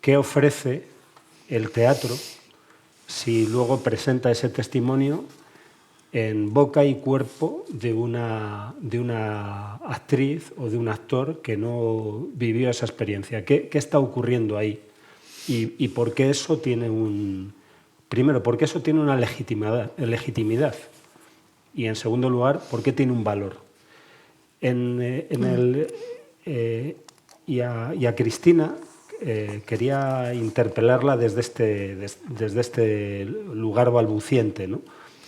¿qué ofrece el teatro si luego presenta ese testimonio en boca y cuerpo de una actriz o de un actor que no vivió esa experiencia? ¿Qué está ocurriendo ahí? ¿Y por qué eso tiene primero, por qué eso tiene una legitimidad? Y en segundo lugar, ¿por qué tiene un valor? Y a Cristina quería interpelarla desde este lugar balbuciente, ¿no?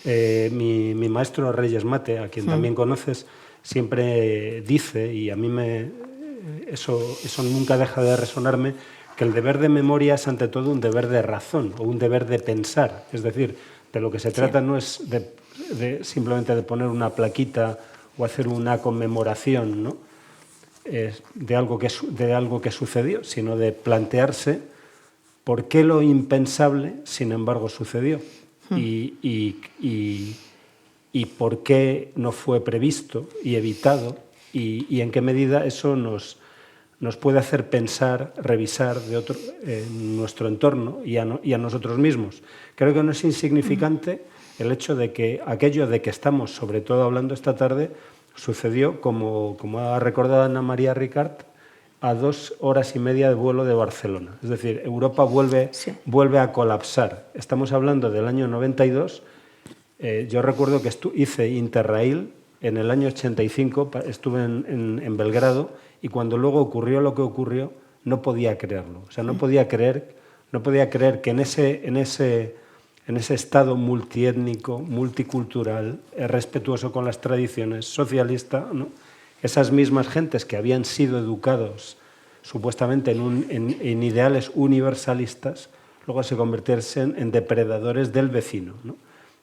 Mi maestro Reyes Mate, a quien también conoces, siempre dice, y a mí eso nunca deja de resonarme, que el deber de memoria es ante todo un deber de razón o un deber de pensar. Es decir, de lo que se trata no es simplemente de poner una plaquita o hacer una conmemoración, ¿no? de algo que sucedió, sino de plantearse por qué lo impensable, sin embargo, sucedió. Y y por qué no fue previsto y evitado y en qué medida eso nos puede hacer pensar, revisar nuestro entorno y a nosotros mismos. Creo que no es insignificante el hecho de que aquello de que estamos sobre todo hablando esta tarde sucedió, como ha recordado Ana María Ricart, a 2 horas y media de vuelo de Barcelona. Es decir, Europa vuelve a colapsar. Estamos hablando del año 92. Yo recuerdo que hice Interrail en el año 85, estuve en Belgrado, y cuando luego ocurrió lo que ocurrió, no podía creerlo. O sea, no podía creer que en ese estado multiétnico, multicultural, respetuoso con las tradiciones, socialista, ¿no?, esas mismas gentes que habían sido educados supuestamente en ideales universalistas, luego se convirtiesen en depredadores del vecino, ¿no?,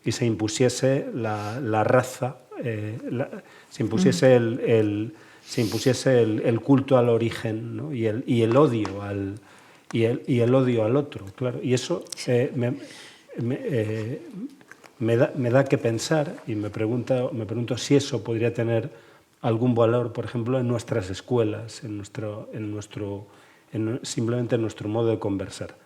y se impusiese la raza, se impusiese el culto al origen, ¿no?, y el odio al otro, claro. Y eso me da que pensar, y me pregunto si eso podría tener algún valor, por ejemplo, en nuestras escuelas, simplemente en nuestro modo de conversar.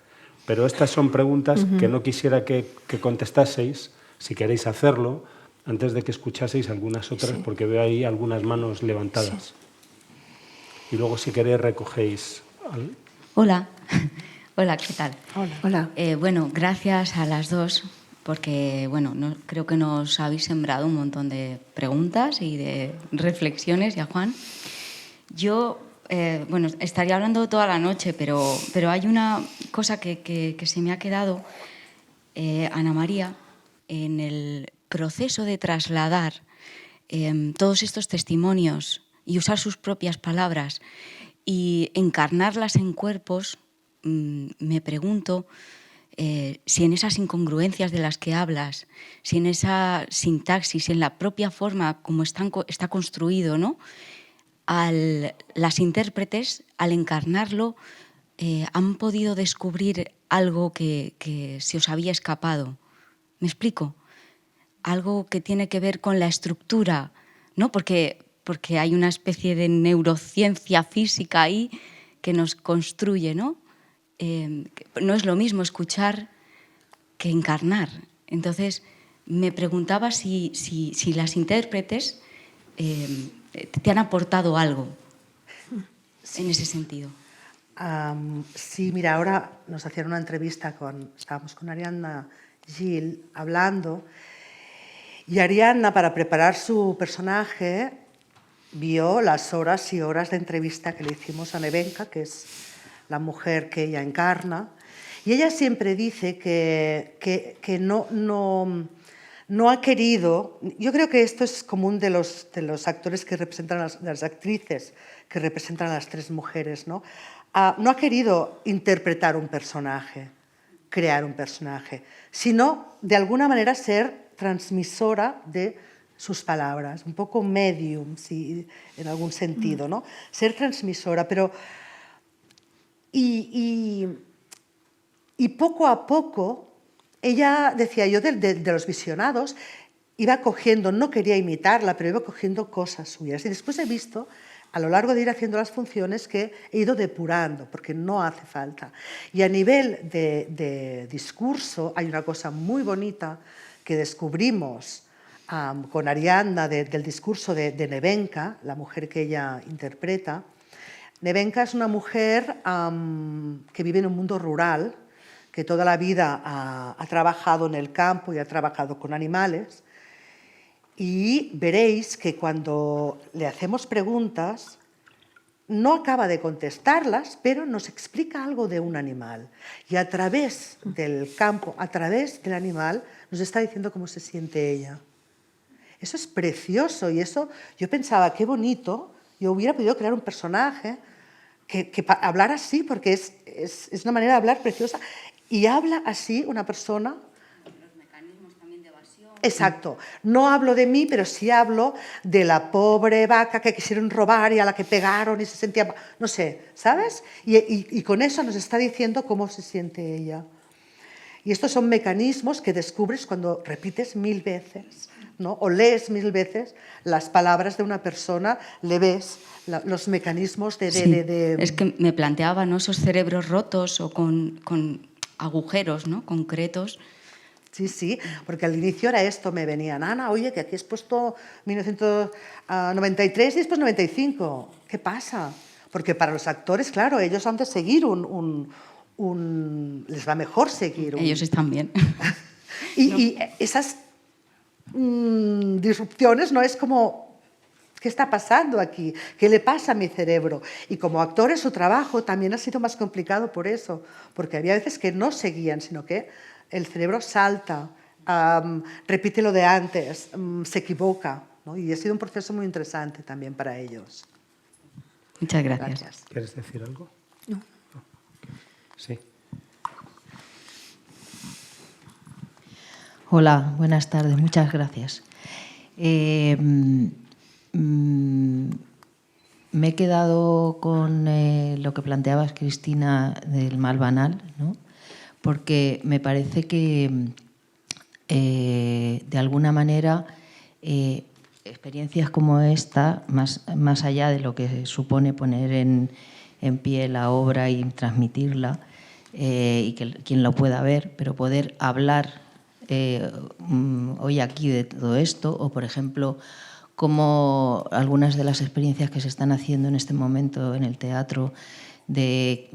Pero estas son preguntas que no quisiera que contestaseis, si queréis hacerlo, antes de que escuchaseis algunas otras, porque veo ahí algunas manos levantadas. Y luego, si queréis, recogéis. Hola. Hola, ¿qué tal? Hola. Bueno, gracias a las dos, porque creo que nos habéis sembrado un montón de preguntas y de reflexiones, y a Juan. Yo, estaría hablando toda la noche, pero hay una cosa que se me ha quedado, Ana María, en el proceso de trasladar todos estos testimonios y usar sus propias palabras y encarnarlas en cuerpos. Me pregunto si en esas incongruencias de las que hablas, si en esa sintaxis, en la propia forma como está construido, ¿no?, las intérpretes, al encarnarlo, han podido descubrir algo que se os había escapado. ¿Me explico? Algo que tiene que ver con la estructura, ¿no? Porque hay una especie de neurociencia física ahí que nos construye, ¿no? No es lo mismo escuchar que encarnar. Entonces, me preguntaba si las intérpretes te han aportado algo en ese sentido. Sí, mira, ahora nos hacían una entrevista estábamos con Ariadna Gil hablando, y Ariadna, para preparar su personaje, vio las horas y horas de entrevista que le hicimos a Nevenka, que es la mujer que ella encarna, y ella siempre dice que no ha querido. Yo creo que esto es común de los actores que representan las actrices que representan a las 3 mujeres, ¿no? No ha querido interpretar un personaje, crear un personaje, sino de alguna manera ser transmisora de sus palabras, un poco medium, sí, en algún sentido, ¿no? Ser transmisora, pero y poco a poco, ella decía, yo de los visionados iba cogiendo, no quería imitarla, pero iba cogiendo cosas suyas. Y después he visto, a lo largo de ir haciendo las funciones, que he ido depurando, porque no hace falta. Y a nivel de discurso hay una cosa muy bonita que descubrimos con Ariadna del discurso de Nevenka, la mujer que ella interpreta. Nevenka es una mujer que vive en un mundo rural, que toda la vida ha trabajado en el campo y ha trabajado con animales. Y veréis que cuando le hacemos preguntas, no acaba de contestarlas, pero nos explica algo de un animal. Y a través del campo, a través del animal, nos está diciendo cómo se siente ella. Eso es precioso, y eso yo pensaba, qué bonito, yo hubiera podido crear un personaje que hablara así, porque es una manera de hablar preciosa, y habla así una persona. Los mecanismos también de evasión. Exacto. No hablo de mí, pero sí hablo de la pobre vaca que quisieron robar y a la que pegaron y se sentía, no sé, ¿sabes? Y con eso nos está diciendo cómo se siente ella. Y estos son mecanismos que descubres cuando repites 1000 veces ¿no? O lees 1000 veces las palabras de una persona, le ves los mecanismos de... Sí, es que me planteaba, ¿no?, esos cerebros rotos o con agujeros, ¿no?, concretos. Sí, sí, porque al inicio era esto, me venían, Ana, oye, que aquí has puesto 1993 y después 95, ¿qué pasa? Porque para los actores, claro, ellos han de seguir les va mejor seguir Ellos están bien. y esas disrupciones, ¿no? Es como, ¿qué está pasando aquí? ¿Qué le pasa a mi cerebro? Y como actores su trabajo también ha sido más complicado por eso, porque había veces que no seguían, sino que el cerebro salta, repite lo de antes, se equivoca, ¿no? Y ha sido un proceso muy interesante también para ellos. Muchas gracias. ¿Quieres decir algo? No. Sí. Hola, buenas tardes, muchas gracias. Me he quedado con lo que planteabas, Cristina, del mal banal, ¿no? Porque me parece que, de alguna manera, experiencias como esta, más allá de lo que supone poner en pie la obra y transmitirla, y que quien lo pueda ver, pero poder hablar hoy aquí de todo esto, o por ejemplo, como algunas de las experiencias que se están haciendo en este momento en el teatro, de,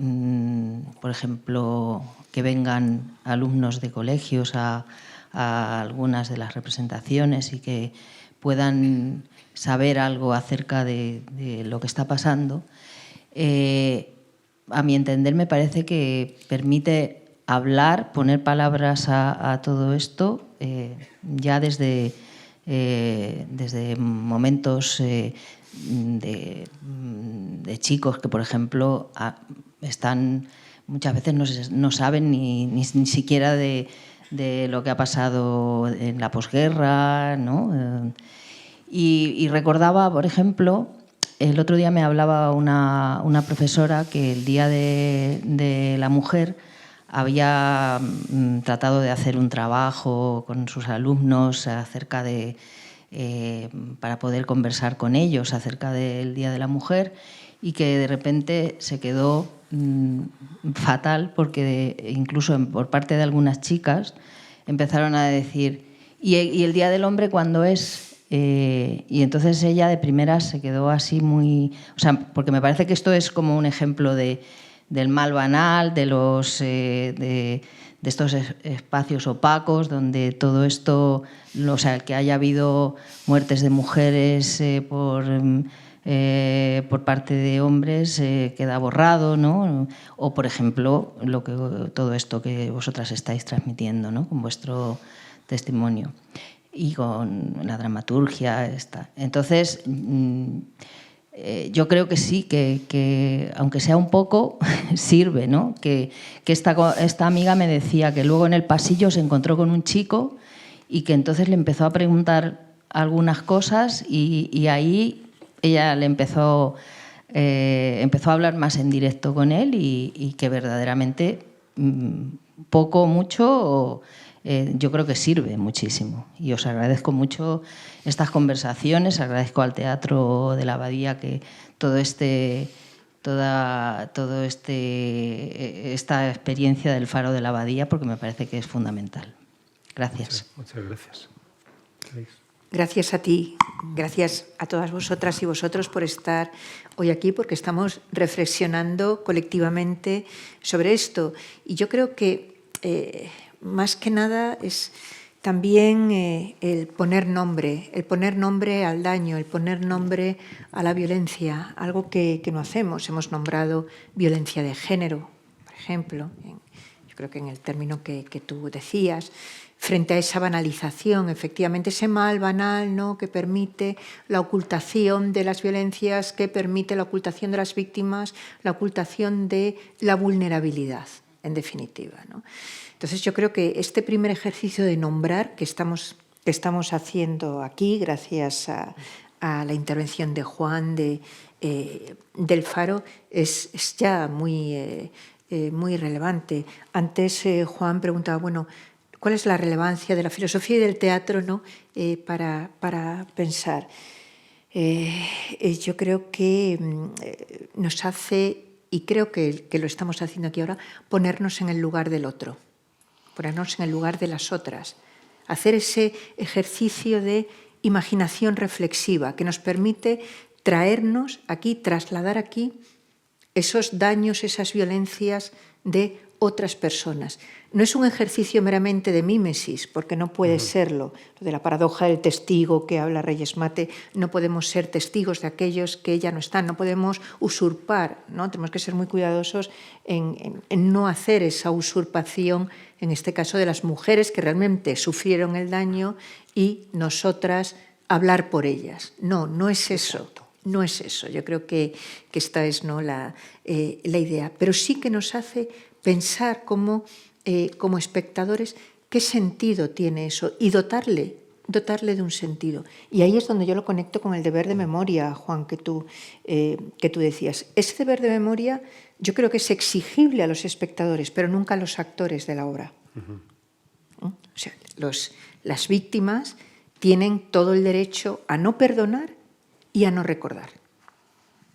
por ejemplo, que vengan alumnos de colegios a algunas de las representaciones y que puedan saber algo acerca de lo que está pasando, a mi entender me parece que permite hablar, poner palabras a todo esto, ya desde momentos de chicos que, por ejemplo, están muchas veces no saben ni siquiera de lo que ha pasado en la posguerra, ¿no? Y recordaba, por ejemplo, el otro día me hablaba una profesora que el Día de la Mujer había tratado de hacer un trabajo con sus alumnos acerca de, para poder conversar con ellos acerca del Día de la Mujer, y que de repente se quedó fatal porque incluso por parte de algunas chicas empezaron a decir ¿y el Día del Hombre cuándo es? Y entonces ella de primeras se quedó así muy... O sea, porque me parece que esto es como un ejemplo del mal banal, de estos espacios opacos donde todo esto, o sea, que haya habido muertes de mujeres por parte de hombres queda borrado, ¿no? O, por ejemplo, todo esto que vosotras estáis transmitiendo, ¿no?, con vuestro testimonio y con la dramaturgia esta. Entonces, yo creo que sí, que aunque sea un poco, sirve, ¿no? Que esta amiga me decía que luego en el pasillo se encontró con un chico y que entonces le empezó a preguntar algunas cosas y ahí ella le empezó a hablar más en directo con él y que verdaderamente poco o mucho yo creo que sirve muchísimo. Y os agradezco mucho estas conversaciones, agradezco al Teatro de la Abadía que esta experiencia del Faro de la Abadía, porque me parece que es fundamental. Gracias. Muchas gracias. Gracias a ti, gracias a todas vosotras y vosotros por estar hoy aquí, porque estamos reflexionando colectivamente sobre esto. Y yo creo que más que nada es también el poner nombre al daño, el poner nombre a la violencia, algo que no hacemos. Hemos nombrado violencia de género, por ejemplo, yo creo que en el término que tú decías, frente a esa banalización, efectivamente, ese mal banal, ¿no?, que permite la ocultación de las violencias, que permite la ocultación de las víctimas, la ocultación de la vulnerabilidad, en definitiva, ¿no? Entonces, yo creo que este primer ejercicio de nombrar que estamos haciendo aquí, gracias a la intervención de Juan del Faro, es ya muy relevante. Antes Juan preguntaba, bueno, cuál es la relevancia de la filosofía y del teatro, ¿no? Para pensar. Yo creo que nos hace, y creo que lo estamos haciendo aquí ahora, ponernos en el lugar del otro, ponernos en el lugar de las otras, hacer ese ejercicio de imaginación reflexiva que nos permite traernos aquí, trasladar aquí esos daños, esas violencias de otras personas. No es un ejercicio meramente de mímesis, porque no puede serlo. Lo de la paradoja del testigo que habla Reyes Mate, no podemos ser testigos de aquellos que ya no están, no podemos usurpar, ¿no? Tenemos que ser muy cuidadosos en no hacer esa usurpación, en este caso de las mujeres que realmente sufrieron el daño y nosotras hablar por ellas. No, no es eso. No es eso. Yo creo que esta es, ¿no?, la idea. Pero sí que nos hace pensar como espectadores qué sentido tiene eso y dotarle de un sentido. Y ahí es donde yo lo conecto con el deber de memoria, Juan, que tú decías. Ese deber de memoria yo creo que es exigible a los espectadores, pero nunca a los actores de la obra. O sea, las víctimas tienen todo el derecho a no perdonar y a no recordar.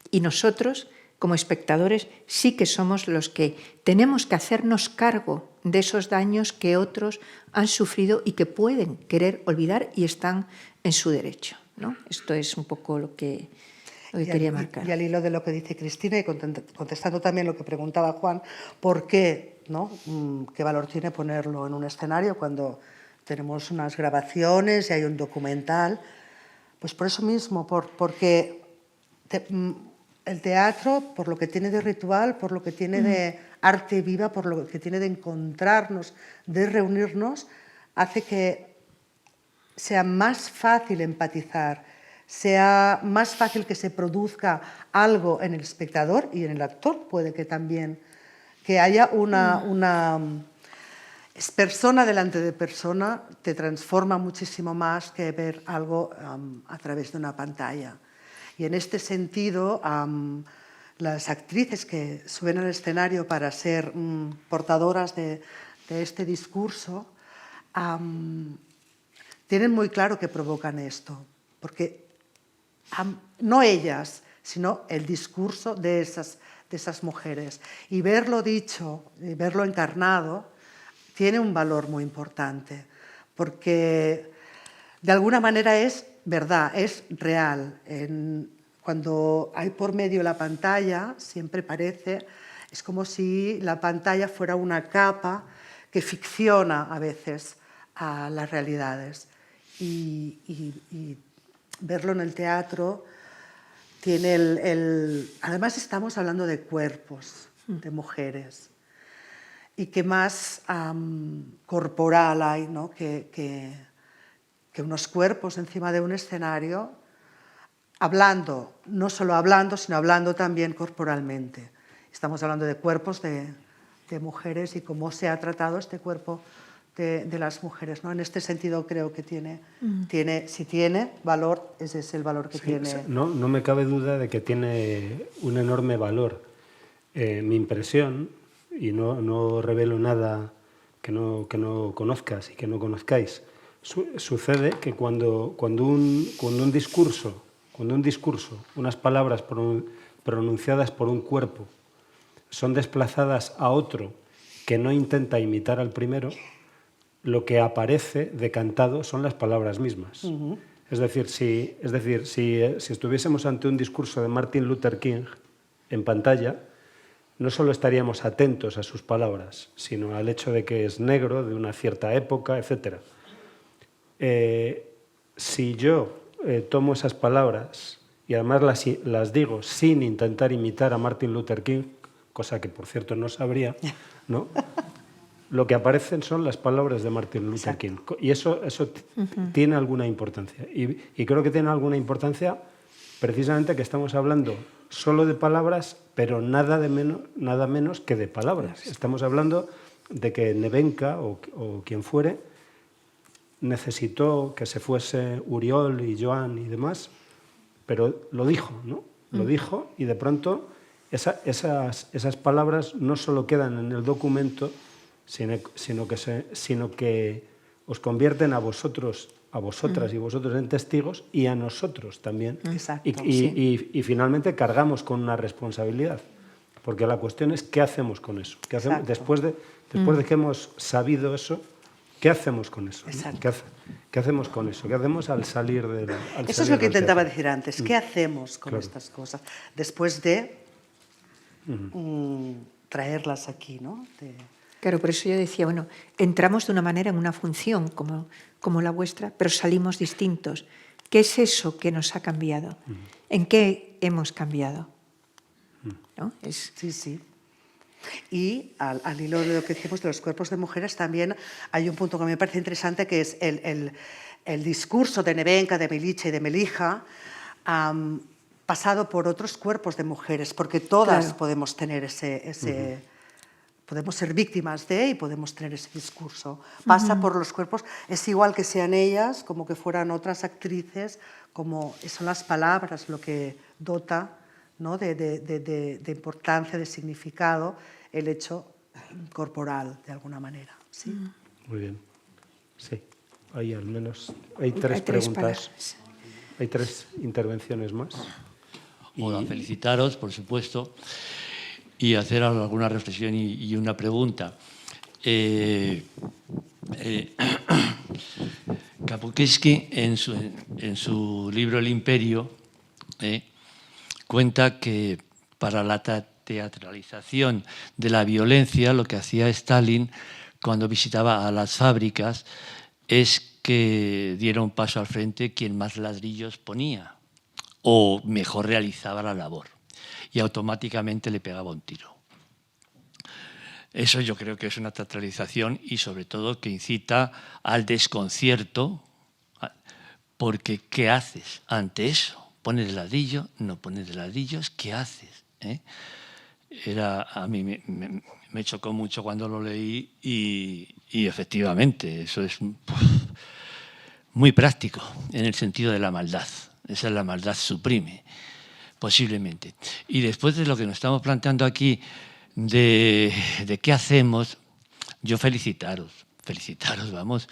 Y nosotros, como espectadores, sí que somos los que tenemos que hacernos cargo de esos daños que otros han sufrido y que pueden querer olvidar y están en su derecho, ¿no? Esto es un poco lo que quería marcar. Y al hilo de lo que dice Cristina y contestando también lo que preguntaba Juan, ¿por qué, ¿no? ¿Qué valor tiene ponerlo en un escenario cuando tenemos unas grabaciones y hay un documental? Pues por eso mismo, porque el teatro, por lo que tiene de ritual, por lo que tiene de arte viva, por lo que tiene de encontrarnos, de reunirnos, hace que sea más fácil empatizar, sea más fácil que se produzca algo en el espectador y en el actor, puede que también, que haya una es persona delante de persona, te transforma muchísimo más que ver algo a través de una pantalla. Y en este sentido, las actrices que suben al escenario para ser portadoras de este discurso tienen muy claro que provocan esto, porque no ellas, sino el discurso de esas mujeres. Y verlo dicho, y verlo encarnado, tiene un valor muy importante, porque de alguna manera es verdad, es real. Cuando hay por medio la pantalla, siempre parece, es como si la pantalla fuera una capa que ficciona a veces a las realidades. Y verlo en el teatro tiene además estamos hablando de cuerpos, de mujeres. Y qué más corporal hay, ¿no? que unos cuerpos encima de un escenario, hablando, no solo hablando, sino hablando también corporalmente. Estamos hablando de cuerpos de mujeres y cómo se ha tratado este cuerpo de las mujeres, ¿no? En este sentido creo que si tiene valor, ese es el valor que tiene. No me cabe duda de que tiene un enorme valor. Mi impresión, y no revelo nada que no conozcas y que no conozcáis, sucede que cuando un discurso, unas palabras pronunciadas por un cuerpo son desplazadas a otro que no intenta imitar al primero, lo que aparece decantado son las palabras mismas. Es decir, si estuviésemos ante un discurso de Martin Luther King en pantalla, no solo estaríamos atentos a sus palabras, sino al hecho de que es negro, de una cierta época, etc. Si yo tomo esas palabras y además las digo sin intentar imitar a Martin Luther King, cosa que por cierto no sabría, ¿no? Lo que aparecen son las palabras de Martin Luther King. Y eso tiene alguna importancia. Y creo que tiene alguna importancia precisamente que estamos hablando solo de palabras, pero nada menos que de palabras. Estamos hablando de que Nevenka o quien fuere necesitó que se fuese Uriol y Joan y demás, pero lo dijo, ¿no? Lo dijo y de pronto esas palabras no solo quedan en el documento, sino que os convierten a vosotros, a vosotras y vosotros en testigos y a nosotros también. Exacto, Y finalmente cargamos con una responsabilidad, porque la cuestión es qué hacemos con eso. ¿Qué hacemos, después de que hemos sabido eso, ¿qué hacemos con eso? ¿Qué hacemos con eso? ¿Qué hacemos al salir del Eso es lo que intentaba decir antes. ¿Qué hacemos con estas cosas después de traerlas aquí, ¿no? Claro, por eso yo decía, bueno, entramos de una manera en una función como la vuestra, pero salimos distintos. ¿Qué es eso que nos ha cambiado? ¿En qué hemos cambiado? ¿No? Sí, sí. Y al hilo de lo que decimos de los cuerpos de mujeres, también hay un punto que me parece interesante, que es el discurso de Nevenka, de Milicha y de Melija, pasado por otros cuerpos de mujeres, porque todas podemos tener ese podemos ser víctimas de y podemos tener ese discurso. Pasa por los cuerpos, es igual que sean ellas, como que fueran otras actrices, como son las palabras lo que dota, ¿no? de importancia, de significado, el hecho corporal, de alguna manera. ¿Sí? Muy bien. Sí, hay al menos hay tres preguntas. Hay 3 intervenciones más. Hola, felicitaros, por supuesto, y hacer alguna reflexión y una pregunta. Kapuscinski, en su libro El Imperio, cuenta que para la teatralización de la violencia, lo que hacía Stalin cuando visitaba a las fábricas es que diera un paso al frente quien más ladrillos ponía o mejor realizaba la labor, y automáticamente le pegaba un tiro. Eso yo creo que es una teatralización y sobre todo que incita al desconcierto, porque ¿qué haces ante eso? ¿Pones el ladrillo? ¿No pones el ladrillos? ¿Qué haces? A mí me chocó mucho cuando lo leí y efectivamente eso es muy práctico en el sentido de la maldad. Esa es la maldad supreme, posiblemente. Y después de lo que nos estamos planteando aquí, de qué hacemos, yo felicitaros, vamos,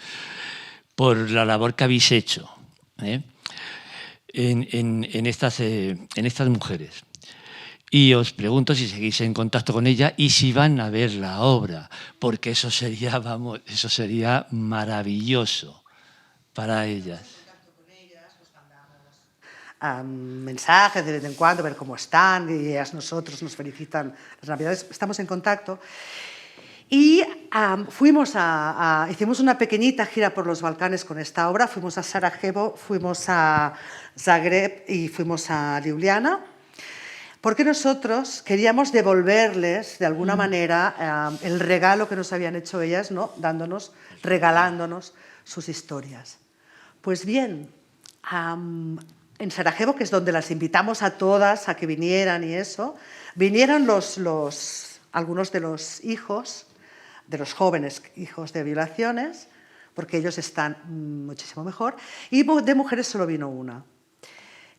por la labor que habéis hecho en estas mujeres. Y os pregunto si seguís en contacto con ella y si van a ver la obra, porque eso sería maravilloso para ellas. Mensajes de vez en cuando, ver cómo están, y ellas nosotros nos felicitan las Navidades, estamos en contacto. Y hicimos una pequeñita gira por los Balcanes con esta obra, fuimos a Sarajevo, fuimos a Zagreb y fuimos a Ljubljana, porque nosotros queríamos devolverles de alguna manera el regalo que nos habían hecho ellas, ¿no? Regalándonos sus historias. Pues bien, en Sarajevo, que es donde las invitamos a todas a que vinieran y eso, vinieron algunos de los hijos, de los jóvenes hijos de violaciones, porque ellos están muchísimo mejor, y de mujeres solo vino una,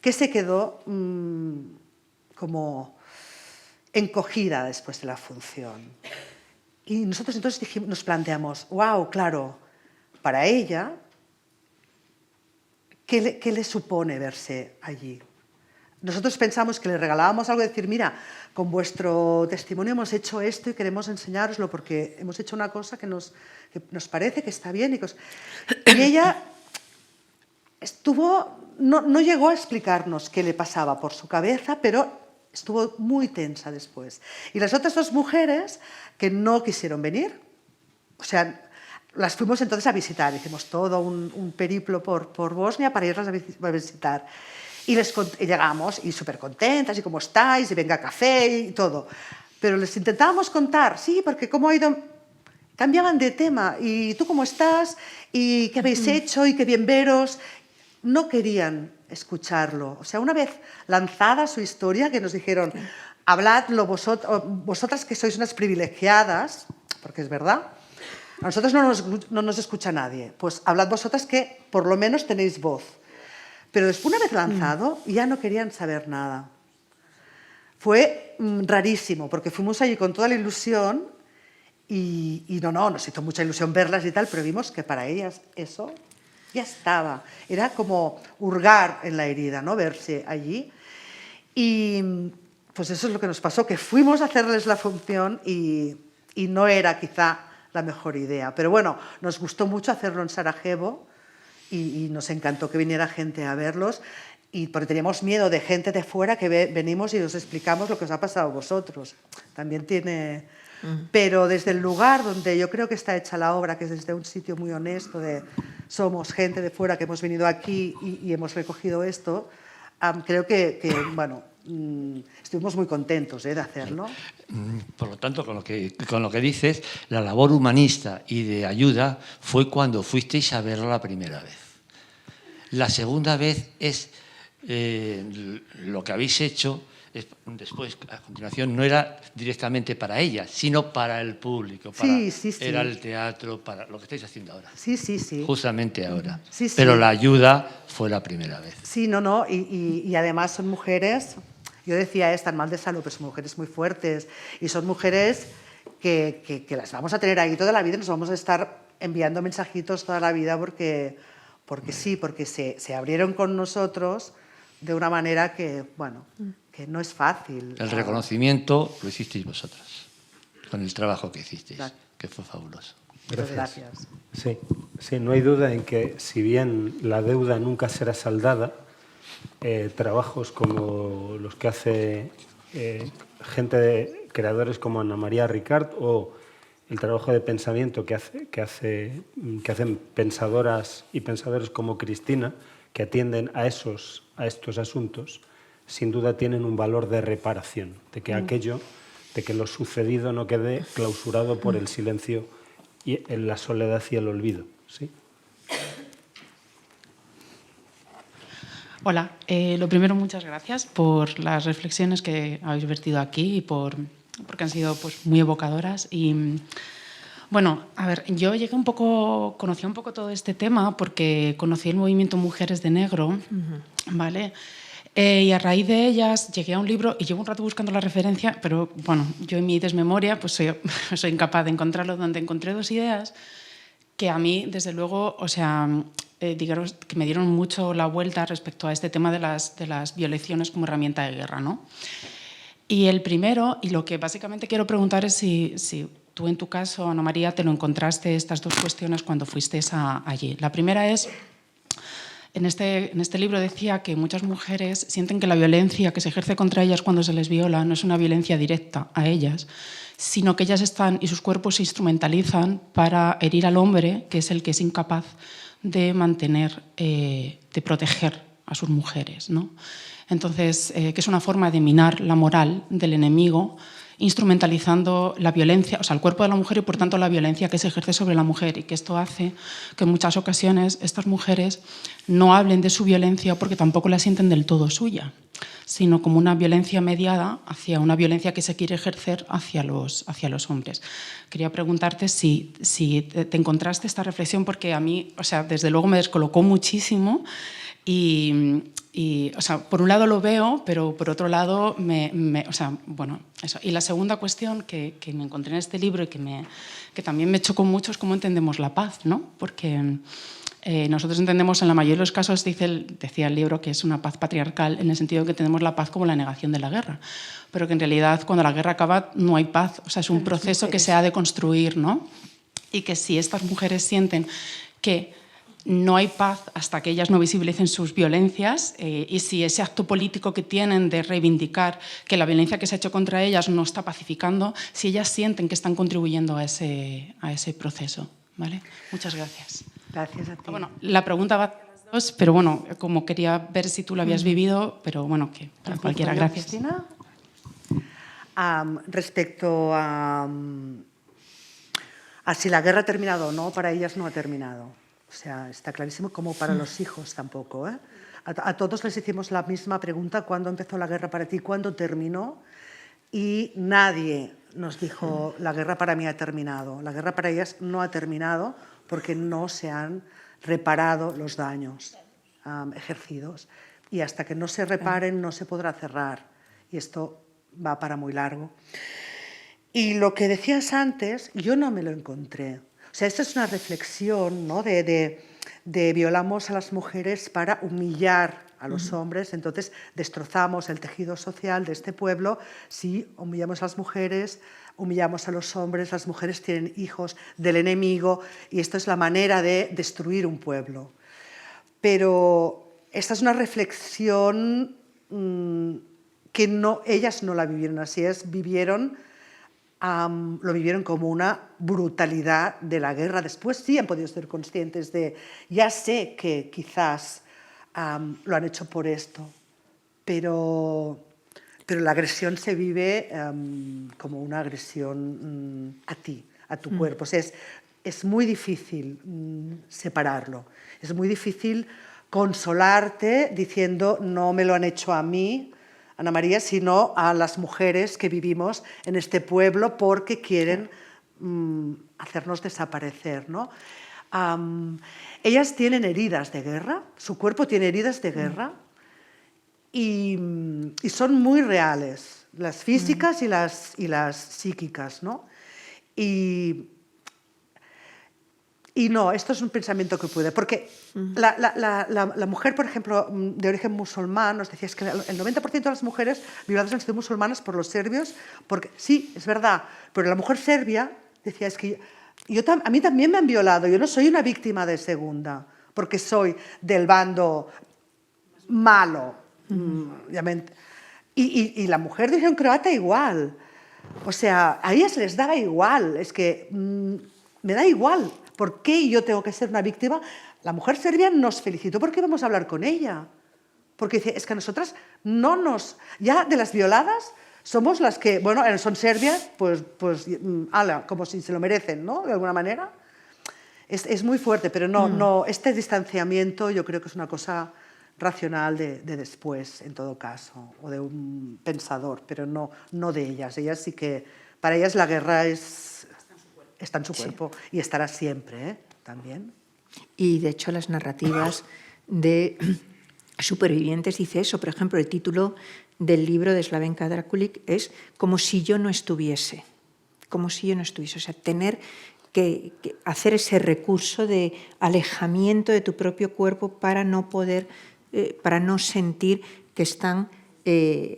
que se quedó como encogida después de la función. Y nosotros entonces nos planteamos, wow, claro, para ella, ¿qué le supone verse allí? Nosotros pensamos que le regalábamos algo, decir, mira, con vuestro testimonio hemos hecho esto y queremos enseñároslo porque hemos hecho una cosa que nos parece que está bien. Y ella no llegó a explicarnos qué le pasaba por su cabeza, pero estuvo muy tensa después. Y las otras 2 mujeres que no quisieron venir, o sea, las fuimos entonces a visitar, hicimos todo un periplo por Bosnia para irlas a visitar. Y llegamos y súper contentas, y cómo estáis, y venga café y todo. Pero les intentábamos contar, sí, porque cómo ha ido... Cambiaban de tema, y tú cómo estás, y qué habéis hecho, y qué bien veros. No querían escucharlo. O sea, una vez lanzada su historia, que nos dijeron, habladlo vosotras que sois unas privilegiadas, porque es verdad, a nosotros no nos escucha nadie, pues hablad vosotras que por lo menos tenéis voz. Pero después, una vez lanzado, ya no querían saber nada. Fue rarísimo, porque fuimos allí con toda la ilusión Y no, nos hizo mucha ilusión verlas y tal, pero vimos que para ellas eso ya estaba. Era como hurgar en la herida, ¿no? Verse allí. Y pues eso es lo que nos pasó, que fuimos a hacerles la función y no era quizá la mejor idea. Pero bueno, nos gustó mucho hacerlo en Sarajevo y nos encantó que viniera gente a verlos, y porque teníamos miedo de gente de fuera que venimos y os explicamos lo que os ha pasado a vosotros. También tiene... Pero desde el lugar donde yo creo que está hecha la obra, que es desde un sitio muy honesto, de somos gente de fuera que hemos venido aquí y hemos recogido esto, creo que bueno, estuvimos muy contentos de hacerlo. Por lo tanto, con lo que dices, la labor humanista y de ayuda fue cuando fuisteis a verlo la primera vez. La segunda vez es lo que habéis hecho. Después, a continuación, no era directamente para ella, sino para el público. Sí. Era el teatro, para lo que estáis haciendo ahora. Sí. Justamente ahora. Sí. Pero la ayuda fue la primera vez. Sí, no. Y además son mujeres, yo decía, están mal de salud, pero son mujeres muy fuertes. Y son mujeres que las vamos a tener ahí toda la vida y nos vamos a estar enviando mensajitos toda la vida porque se abrieron con nosotros de una manera que, bueno, que no es fácil. El reconocimiento lo hicisteis vosotras, con el trabajo que hicisteis, que fue fabuloso. Gracias. Sí, no hay duda en que, si bien la deuda nunca será saldada, trabajos como los que hace creadores como Ana María Ricart, o el trabajo de pensamiento que hacen pensadoras y pensadores como Cristina, que atienden a estos asuntos, sin duda tienen un valor de reparación, de que lo sucedido no quede clausurado por el silencio y en la soledad y el olvido. ¿Sí? Hola, lo primero, muchas gracias por las reflexiones que habéis vertido aquí y porque han sido pues, muy evocadoras. Y bueno, a ver, yo conocí un poco todo este tema porque conocí el movimiento Mujeres de Negro, ¿vale? Y a raíz de ellas llegué a un libro y llevo un rato buscando la referencia, pero bueno, yo en mi desmemoria pues soy incapaz de encontrarlo, donde encontré dos ideas que a mí, desde luego, o sea, digamos que me dieron mucho la vuelta respecto a este tema de las violaciones como herramienta de guerra, ¿no? Y el primero, y lo que básicamente quiero preguntar es si tú en tu caso, Ana María, te lo encontraste estas dos cuestiones cuando fuiste allí. La primera es, en este libro decía que muchas mujeres sienten que la violencia que se ejerce contra ellas cuando se les viola no es una violencia directa a ellas, sino que ellas y sus cuerpos se instrumentalizan para herir al hombre, que es el que es incapaz de mantener, de proteger a sus mujeres, ¿no? Entonces, que es una forma de minar la moral del enemigo, instrumentalizando la violencia, o sea, el cuerpo de la mujer y, por tanto, la violencia que se ejerce sobre la mujer, y que esto hace que en muchas ocasiones estas mujeres no hablen de su violencia porque tampoco la sienten del todo suya, sino como una violencia mediada hacia una violencia que se quiere ejercer hacia los hombres. Quería preguntarte si te encontraste esta reflexión, porque a mí, o sea, desde luego me descolocó muchísimo y o sea, por un lado lo veo, pero por otro lado, o sea, bueno, eso. Y la segunda cuestión que me encontré en este libro y que también me chocó mucho es cómo entendemos la paz, ¿no? Porque nosotros entendemos, en la mayoría de los casos, decía el libro, que es una paz patriarcal, en el sentido de que tenemos la paz como la negación de la guerra, pero que en realidad cuando la guerra acaba no hay paz, o sea, es un proceso que se ha de construir, ¿no? Y que si estas mujeres sienten que no hay paz hasta que ellas no visibilicen sus violencias, y si ese acto político que tienen de reivindicar que la violencia que se ha hecho contra ellas no está pacificando, si ellas sienten que están contribuyendo a ese proceso, ¿vale? Muchas gracias. Gracias a ti. Bueno, la pregunta va a las dos, pero bueno, como quería ver si tú lo habías vivido, pero bueno, que para cualquiera, gracias. Cristina, respecto a si la guerra ha terminado o no, para ellas no ha terminado. O sea, está clarísimo, como para los hijos tampoco, ¿eh? A todos les hicimos la misma pregunta: ¿cuándo empezó la guerra para ti? ¿Cuándo terminó? Y nadie nos dijo: la guerra para mí ha terminado. La guerra para ellas no ha terminado porque no se han reparado los daños ejercidos. Y hasta que no se reparen no se podrá cerrar. Y esto va para muy largo. Y lo que decías antes, yo no me lo encontré. O sea, esta es una reflexión, ¿no? de violamos a las mujeres para humillar a los hombres, entonces destrozamos el tejido social de este pueblo si humillamos a las mujeres, humillamos a los hombres, las mujeres tienen hijos del enemigo y esto es la manera de destruir un pueblo. Pero esta es una reflexión que no, ellas no la vivieron así, lo vivieron como una brutalidad de la guerra. Después sí han podido ser conscientes de, ya sé que quizás lo han hecho por esto, pero la agresión se vive como una agresión a ti, a tu cuerpo. O sea, es muy difícil separarlo, es muy difícil consolarte diciendo no me lo han hecho a mí, Ana María, sino a las mujeres que vivimos en este pueblo porque quieren hacernos desaparecer, ¿no? Ellas tienen heridas de guerra, su cuerpo tiene heridas de guerra y son muy reales, las físicas y las psíquicas, ¿no? Y no, esto es un pensamiento que puede, porque la mujer, por ejemplo, de origen musulmán, nos decías que el 90% de las mujeres violadas han sido musulmanas por los serbios, porque sí, es verdad, pero la mujer serbia decía, es que a mí también me han violado, yo no soy una víctima de segunda, porque soy del bando malo. Y la mujer de origen croata igual, o sea, a ellas les daba igual, es que me da igual. ¿Por qué yo tengo que ser una víctima? La mujer serbia nos felicitó porque íbamos a hablar con ella. Porque dice, es que nosotras ya de las violadas, somos las que, bueno, son serbias, pues ala, como si se lo merecen, ¿no? De alguna manera. Es muy fuerte, pero no, este distanciamiento yo creo que es una cosa racional de después, en todo caso, o de un pensador, pero no de ellas. Ellas sí que, para ellas la guerra está en su cuerpo y estará siempre, también. Y de hecho las narrativas de supervivientes dice eso. Por ejemplo, el título del libro de Slavenka Drakulic es Como si yo no estuviese. Como si yo no estuviese. O sea, tener que hacer ese recurso de alejamiento de tu propio cuerpo para no poder, para no sentir que están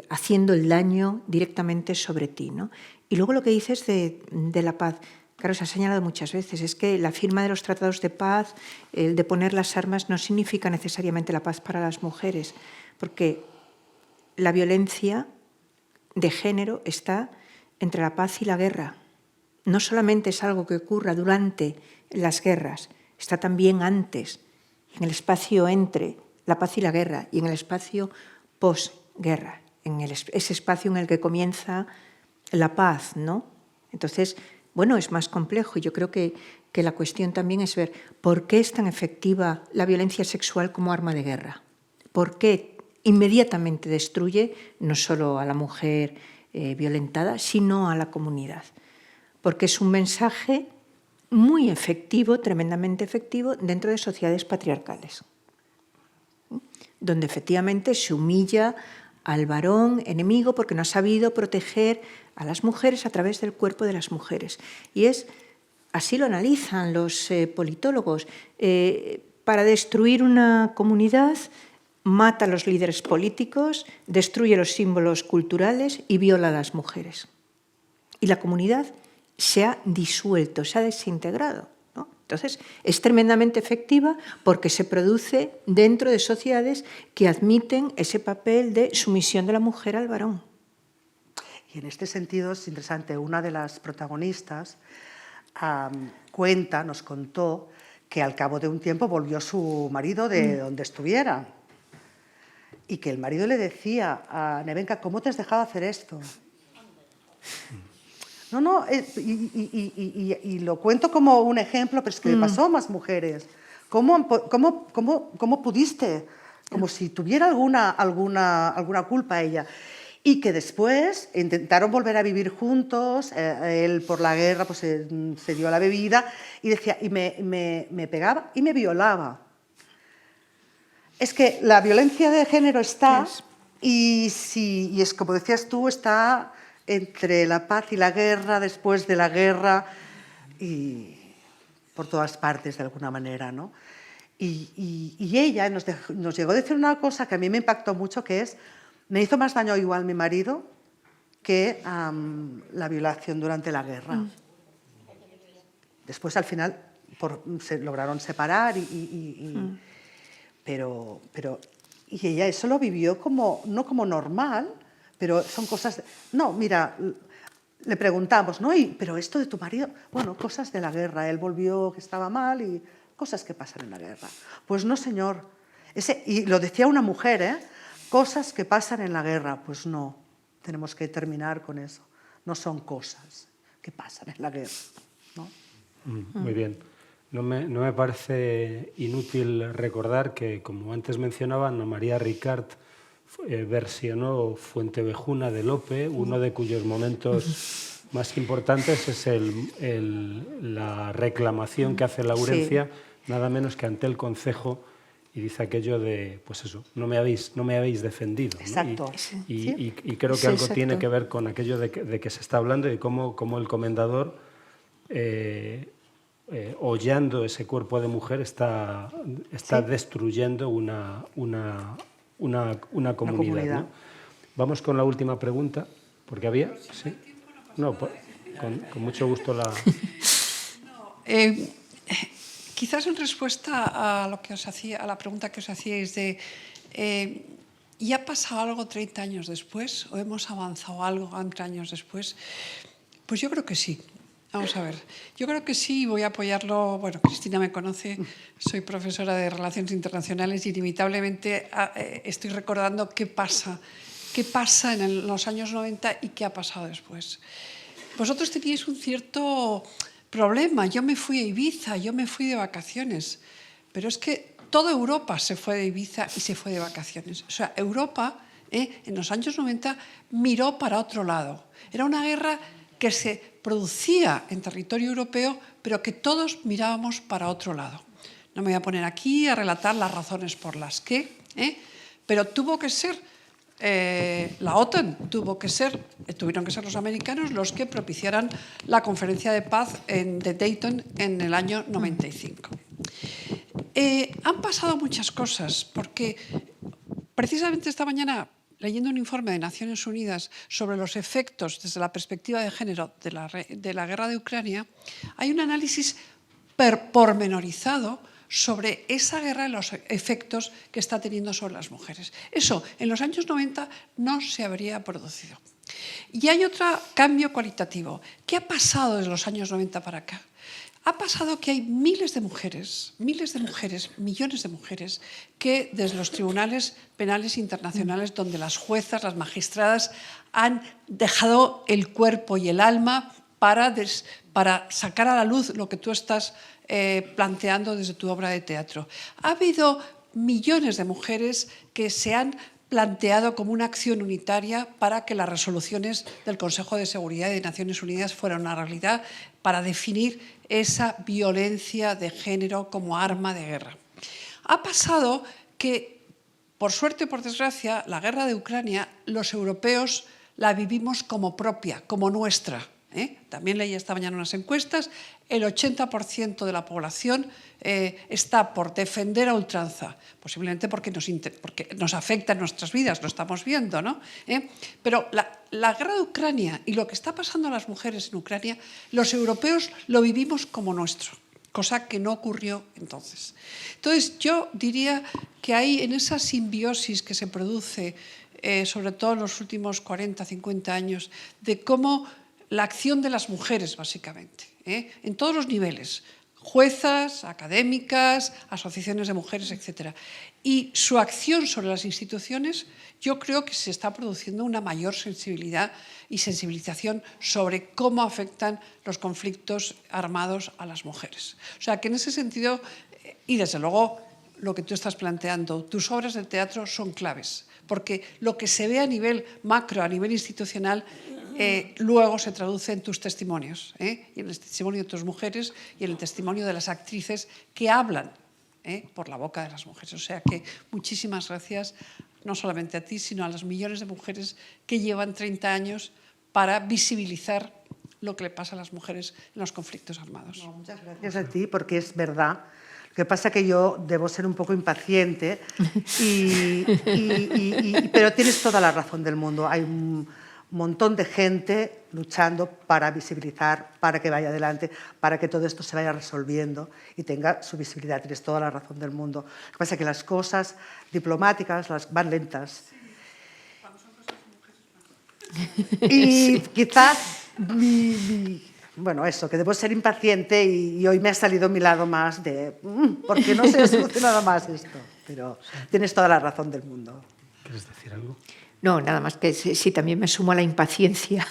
haciendo el daño directamente sobre ti, ¿no? Y luego lo que dices de la paz. Claro, se ha señalado muchas veces, es que la firma de los tratados de paz, el de poner las armas, no significa necesariamente la paz para las mujeres, porque la violencia de género está entre la paz y la guerra. No solamente es algo que ocurra durante las guerras, está también antes, en el espacio entre la paz y la guerra y en el espacio posguerra, en ese espacio en el que comienza la paz, ¿no? Entonces, bueno, es más complejo y yo creo que la cuestión también es ver por qué es tan efectiva la violencia sexual como arma de guerra. ¿Por qué inmediatamente destruye no solo a la mujer violentada, sino a la comunidad? Porque es un mensaje muy efectivo, tremendamente efectivo, dentro de sociedades patriarcales, donde efectivamente se humilla al varón enemigo porque no ha sabido proteger a las mujeres a través del cuerpo de las mujeres. Y así lo analizan los politólogos. Para destruir una comunidad, mata a los líderes políticos, destruye los símbolos culturales y viola a las mujeres. Y la comunidad se ha disuelto, se ha desintegrado, ¿no? Entonces, es tremendamente efectiva porque se produce dentro de sociedades que admiten ese papel de sumisión de la mujer al varón. Y en este sentido es interesante, una de las protagonistas nos contó que al cabo de un tiempo volvió su marido de donde estuviera y que el marido le decía a Nevenka, ¿cómo te has dejado hacer esto? No, y lo cuento como un ejemplo, pero es que le pasó a más mujeres. ¿Cómo pudiste? Como si tuviera alguna culpa ella. Y que después intentaron volver a vivir juntos, él por la guerra pues, se dio a la bebida y decía, y me pegaba y me violaba. Es que la violencia de género está, y es como decías tú, está entre la paz y la guerra, después de la guerra, y por todas partes de alguna manera, ¿no? Y ella nos llegó a decir una cosa que a mí me impactó mucho, que es, me hizo más daño igual mi marido que la violación durante la guerra. Después, al final, se lograron separar, pero ella eso lo vivió como, no como normal, pero son cosas... No, mira, le preguntamos, ¿no? Pero esto de tu marido, bueno, cosas de la guerra, él volvió que estaba mal y cosas que pasan en la guerra. Pues no, señor. Y lo decía una mujer, ¿eh? Cosas que pasan en la guerra. Pues no, tenemos que terminar con eso. No son cosas que pasan en la guerra, ¿no? Muy bien. No me parece inútil recordar que, como antes mencionaba, Ana María Ricard versionó Fuentevejuna de Lope, uno de cuyos momentos más importantes es la reclamación que hace Laurencia, nada menos que ante el concejo, y dice aquello de, pues eso, no me habéis defendido, ¿no? Exacto. Y creo que algo tiene que ver con aquello de que se está hablando y de cómo el comendador, hollando ese cuerpo de mujer, está destruyendo una comunidad, ¿no? Vamos con la última pregunta, porque había... ¿Sí? No, con mucho gusto la... Quizás en respuesta a lo que a la pregunta que os hacíais de ¿y ha pasado algo 30 años después o hemos avanzado algo 30 años después? Pues yo creo que sí. Vamos a ver, yo creo que sí, voy a apoyarlo. Bueno, Cristina me conoce, soy profesora de Relaciones Internacionales y inevitablemente estoy recordando qué pasa en los años 90 y qué ha pasado después. Vosotros teníais un cierto problema. Yo me fui a Ibiza, yo me fui de vacaciones, pero es que toda Europa se fue de Ibiza y se fue de vacaciones. O sea, Europa en los años 90 miró para otro lado. Era una guerra que se producía en territorio europeo, pero que todos mirábamos para otro lado. No me voy a poner aquí a relatar las razones por las que, pero tuvo que ser la OTAN, tuvieron que ser los americanos los que propiciaran la conferencia de paz de Dayton en el año 95. Han pasado muchas cosas, porque precisamente esta mañana, leyendo un informe de Naciones Unidas sobre los efectos desde la perspectiva de género de la guerra de Ucrania, hay un análisis pormenorizado sobre esa guerra y los efectos que está teniendo sobre las mujeres. Eso, en los años 90 no se habría producido. Y hay otro cambio cualitativo. ¿Qué ha pasado desde los años 90 para acá? Ha pasado que hay millones de mujeres, millones de mujeres, que desde los tribunales penales internacionales, donde las juezas, las magistradas, han dejado el cuerpo y el alma para sacar a la luz lo que tú estás planteando desde tu obra de teatro. Ha habido millones de mujeres que se han planteado como una acción unitaria para que las resoluciones del Consejo de Seguridad de Naciones Unidas fueran una realidad, para definir esa violencia de género como arma de guerra. Ha pasado que, por suerte o por desgracia, la guerra de Ucrania, los europeos la vivimos como propia, como nuestra. También leí esta mañana unas encuestas, el 80% de la población está por defender a ultranza, posiblemente porque nos afecta en nuestras vidas, lo estamos viendo, ¿no? Pero la guerra de Ucrania y lo que está pasando a las mujeres en Ucrania, los europeos lo vivimos como nuestro, cosa que no ocurrió entonces. Entonces, yo diría que hay en esa simbiosis que se produce, sobre todo en los últimos 40, 50 años, de cómo la acción de las mujeres, básicamente, en todos los niveles, juezas, académicas, asociaciones de mujeres, etc. Y su acción sobre las instituciones, yo creo que se está produciendo una mayor sensibilidad y sensibilización sobre cómo afectan los conflictos armados a las mujeres. O sea, que en ese sentido, y desde luego lo que tú estás planteando, tus obras de teatro son claves, porque lo que se ve a nivel macro, a nivel institucional, luego se traduce en tus testimonios, y en el testimonio de tus mujeres y en el testimonio de las actrices que hablan por la boca de las mujeres. O sea que muchísimas gracias, no solamente a ti, sino a las millones de mujeres que llevan 30 años para visibilizar lo que le pasa a las mujeres en los conflictos armados. No, muchas gracias a ti, porque es verdad. Lo que pasa es que yo debo ser un poco impaciente, pero tienes toda la razón del mundo. Hay un montón de gente luchando para visibilizar, para que vaya adelante, para que todo esto se vaya resolviendo y tenga su visibilidad. Tienes toda la razón del mundo. Lo que pasa es que las cosas diplomáticas van lentas. Y quizás bueno, eso, que debo ser impaciente y hoy me ha salido mi lado más de ¿por qué no se soluciona nada más esto? Pero tienes toda la razón del mundo. ¿Quieres decir algo? No, nada más que sí, también me sumo a la impaciencia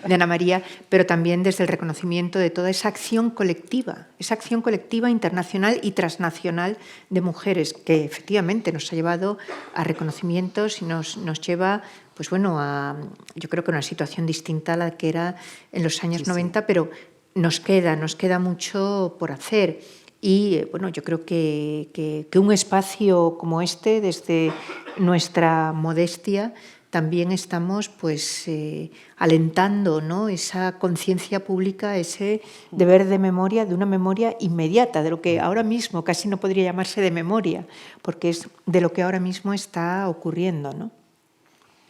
de Ana María, pero también desde el reconocimiento de toda esa acción colectiva internacional y transnacional de mujeres, que efectivamente nos ha llevado a reconocimientos y nos lleva, pues bueno, a, yo creo que una situación distinta a la que era en los años 90, pero nos queda mucho por hacer. Y bueno, yo creo que un espacio como este, desde nuestra modestia, también estamos pues alentando, ¿no?, esa conciencia pública, ese deber de memoria, de una memoria inmediata, de lo que ahora mismo casi no podría llamarse de memoria, porque es de lo que ahora mismo está ocurriendo, ¿no?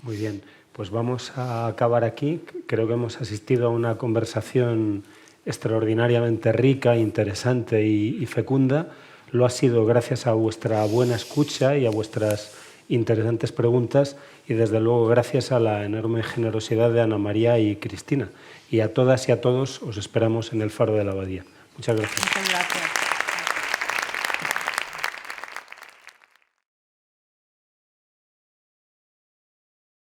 Muy bien, pues vamos a acabar aquí. Creo que hemos asistido a una conversación extraordinariamente rica, interesante y fecunda. Lo ha sido gracias a vuestra buena escucha y a vuestras interesantes preguntas y desde luego gracias a la enorme generosidad de Ana María y Cristina. Y a todas y a todos os esperamos en el Faro de la Abadía. Muchas gracias. Muchas gracias.